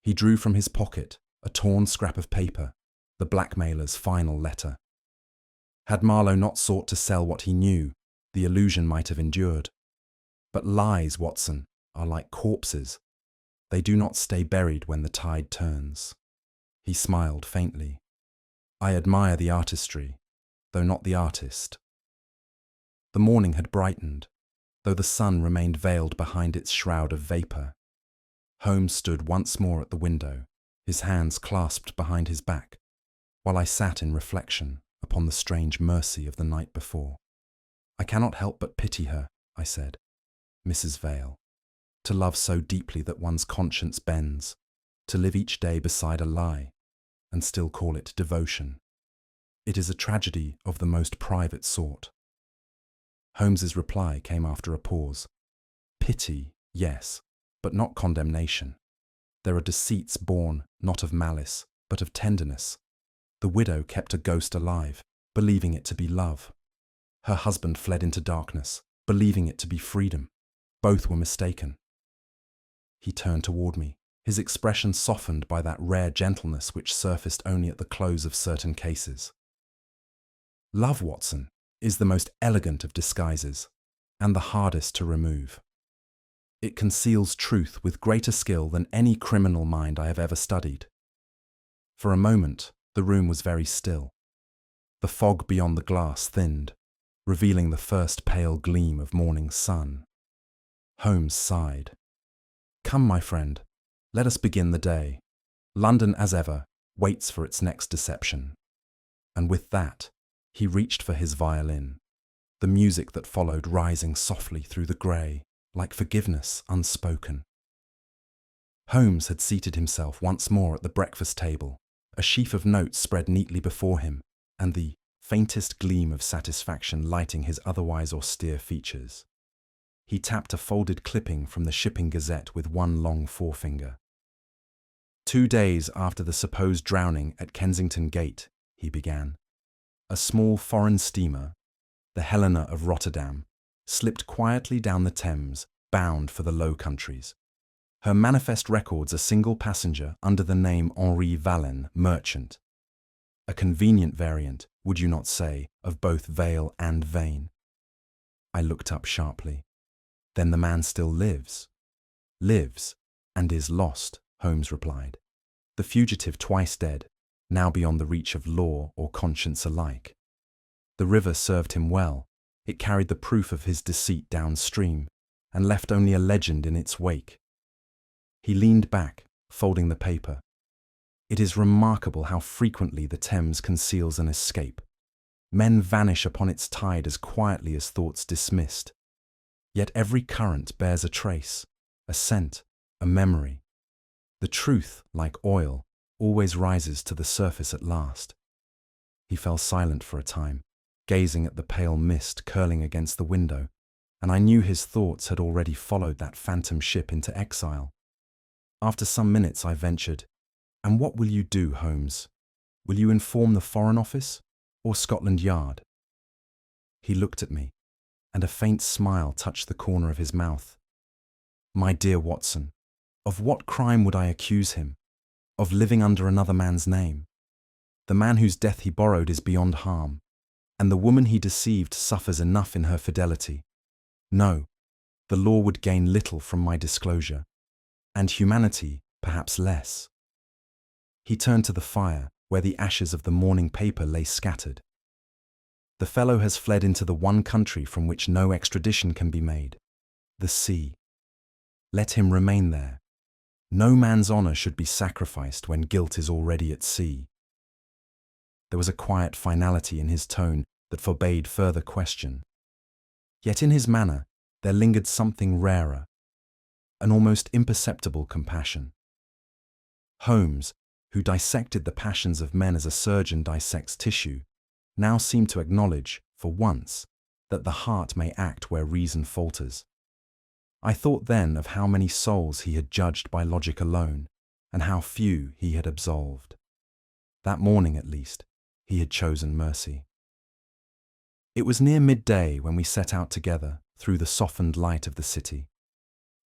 He drew from his pocket a torn scrap of paper, the blackmailer's final letter. Had Marlowe not sought to sell what he knew, the illusion might have endured. But lies, Watson, are like corpses. They do not stay buried when the tide turns. He smiled faintly. "I admire the artistry, though not the artist." The morning had brightened, though the sun remained veiled behind its shroud of vapour. Holmes stood once more at the window, his hands clasped behind his back, while I sat in reflection upon the strange mercy of the night before. "I cannot help but pity her," I said. "Mrs. Vale. To love so deeply that one's conscience bends, to live each day beside a lie, and still call it devotion. It is a tragedy of the most private sort." Holmes's reply came after a pause. "Pity, yes, but not condemnation. There are deceits born not of malice, but of tenderness. The widow kept a ghost alive, believing it to be love. Her husband fled into darkness, believing it to be freedom. Both were mistaken." He turned toward me, his expression softened by that rare gentleness which surfaced only at the close of certain cases. "Love, Watson, is the most elegant of disguises, and the hardest to remove. It conceals truth with greater skill than any criminal mind I have ever studied. For a moment, the room was very still. The fog beyond the glass thinned, revealing the first pale gleam of morning sun. Holmes sighed. "Come, my friend, let us begin the day. London, as ever, waits for its next deception." And with that, he reached for his violin, the music that followed rising softly through the grey, like forgiveness unspoken. Holmes had seated himself once more at the breakfast table, a sheaf of notes spread neatly before him, and the faintest gleam of satisfaction lighting his otherwise austere features. He tapped a folded clipping from the Shipping Gazette with one long forefinger. 2 days after the supposed drowning at Kensington Gate, he began, a small foreign steamer, the Helena of Rotterdam, slipped quietly down the Thames, bound for the Low Countries. Her manifest records a single passenger under the name Henri Valen, merchant. A convenient variant, would you not say, of both veil and vein? I looked up sharply. Then the man still lives. Lives, and is lost, Holmes replied. The fugitive twice dead, now beyond the reach of law or conscience alike. The river served him well. It carried the proof of his deceit downstream, and left only a legend in its wake. He leaned back, folding the paper. It is remarkable how frequently the Thames conceals an escape. Men vanish upon its tide as quietly as thoughts dismissed. Yet every current bears a trace, a scent, a memory. The truth, like oil, always rises to the surface at last. He fell silent for a time, gazing at the pale mist curling against the window, and I knew his thoughts had already followed that phantom ship into exile. After some minutes I ventured, "And what will you do, Holmes? Will you inform the Foreign Office or Scotland Yard?" He looked at me, and a faint smile touched the corner of his mouth. "My dear Watson, of what crime would I accuse him? Of living under another man's name? The man whose death he borrowed is beyond harm, and the woman he deceived suffers enough in her fidelity. No, the law would gain little from my disclosure, and humanity perhaps less." He turned to the fire, where the ashes of the morning paper lay scattered. "The fellow has fled into the one country from which no extradition can be made, the sea. Let him remain there. No man's honour should be sacrificed when guilt is already at sea." There was a quiet finality in his tone that forbade further question. Yet in his manner there lingered something rarer, an almost imperceptible compassion. Holmes, who dissected the passions of men as a surgeon dissects tissue, now seemed to acknowledge, for once, that the heart may act where reason falters. I thought then of how many souls he had judged by logic alone, and how few he had absolved. That morning, at least, he had chosen mercy. It was near midday when we set out together through the softened light of the city.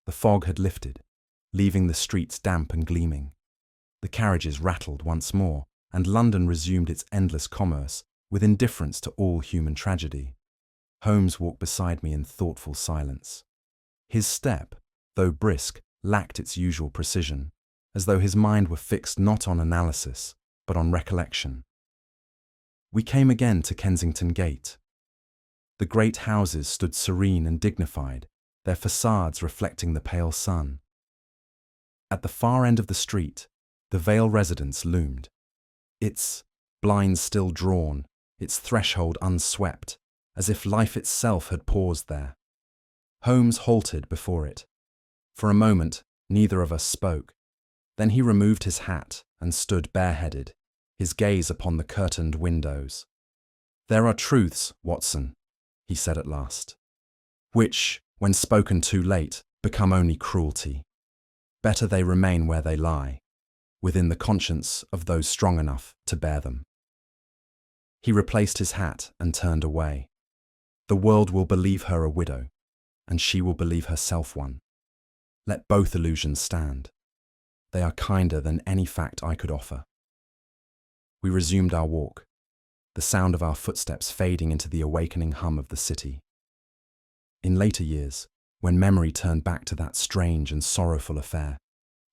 The fog had lifted, leaving the streets damp and gleaming. The carriages rattled once more, and London resumed its endless commerce with indifference to all human tragedy. Holmes walked beside me in thoughtful silence. His step, though brisk, lacked its usual precision, as though his mind were fixed not on analysis, but on recollection. We came again to Kensington Gate. The great houses stood serene and dignified, their facades reflecting the pale sun. At the far end of the street, the Vale residence loomed, its blinds still drawn, its threshold unswept, as if life itself had paused there. Holmes halted before it. For a moment, neither of us spoke. Then he removed his hat and stood bareheaded, his gaze upon the curtained windows. "There are truths, Watson," he said at last, "which, when spoken too late, become only cruelty. Better they remain where they lie, within the conscience of those strong enough to bear them." He replaced his hat and turned away. "The world will believe her a widow, and she will believe herself one. Let both illusions stand. They are kinder than any fact I could offer." We resumed our walk, the sound of our footsteps fading into the awakening hum of the city. In later years, when memory turned back to that strange and sorrowful affair,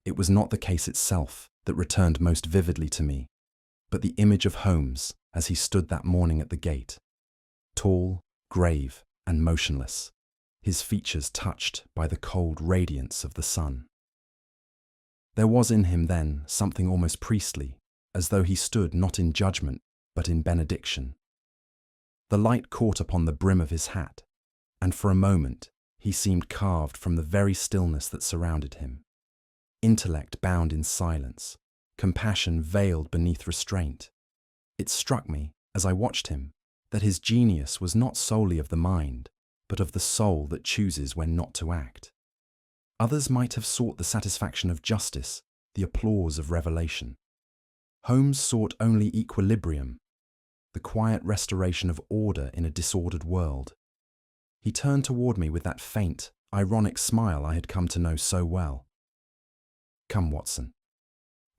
it was not the case itself that returned most vividly to me, but the image of Holmes as he stood that morning at the gate, tall, grave, and motionless, his features touched by the cold radiance of the sun. There was in him then something almost priestly, as though he stood not in judgment, but in benediction. The light caught upon the brim of his hat, and for a moment he seemed carved from the very stillness that surrounded him. Intellect bound in silence, compassion veiled beneath restraint. It struck me, as I watched him, that his genius was not solely of the mind, but of the soul that chooses when not to act. Others might have sought the satisfaction of justice, the applause of revelation. Holmes sought only equilibrium, the quiet restoration of order in a disordered world. He turned toward me with that faint, ironic smile I had come to know so well. "Come, Watson.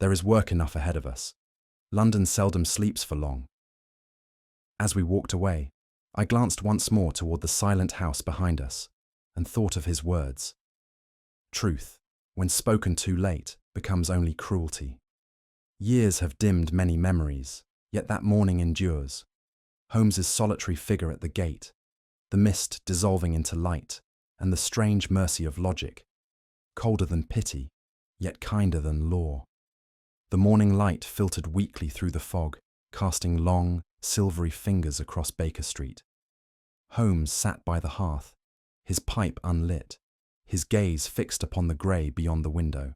There is work enough ahead of us. London seldom sleeps for long." As we walked away, I glanced once more toward the silent house behind us and thought of his words. Truth, when spoken too late, becomes only cruelty. Years have dimmed many memories, yet that morning endures. Holmes's solitary figure at the gate, the mist dissolving into light, and the strange mercy of logic, colder than pity, yet kinder than law. The morning light filtered weakly through the fog, casting long, silvery fingers across Baker Street. Holmes sat by the hearth, his pipe unlit, his gaze fixed upon the grey beyond the window.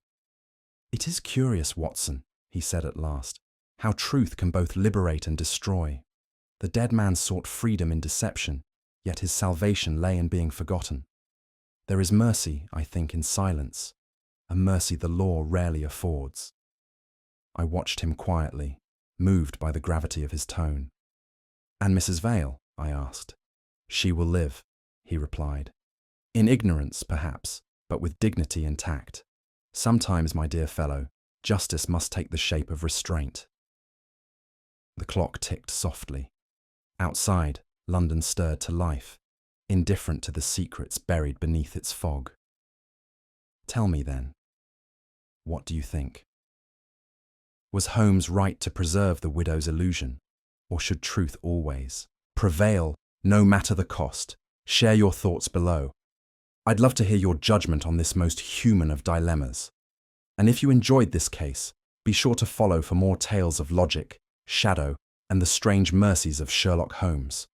"It is curious, Watson," he said at last, "how truth can both liberate and destroy. The dead man sought freedom in deception, yet his salvation lay in being forgotten. There is mercy, I think, in silence, a mercy the law rarely affords." I watched him quietly, moved by the gravity of his tone. "And Mrs. Vale?" I asked. "She will live," he replied. "In ignorance, perhaps, but with dignity and tact. Sometimes, my dear fellow, justice must take the shape of restraint." The clock ticked softly. Outside, London stirred to life, indifferent to the secrets buried beneath its fog. Tell me then, what do you think? Was Holmes right to preserve the widow's illusion, or should truth always prevail, no matter the cost? Share your thoughts below. I'd love to hear your judgment on this most human of dilemmas. And if you enjoyed this case, be sure to follow for more tales of logic, shadow, and the strange mercies of Sherlock Holmes.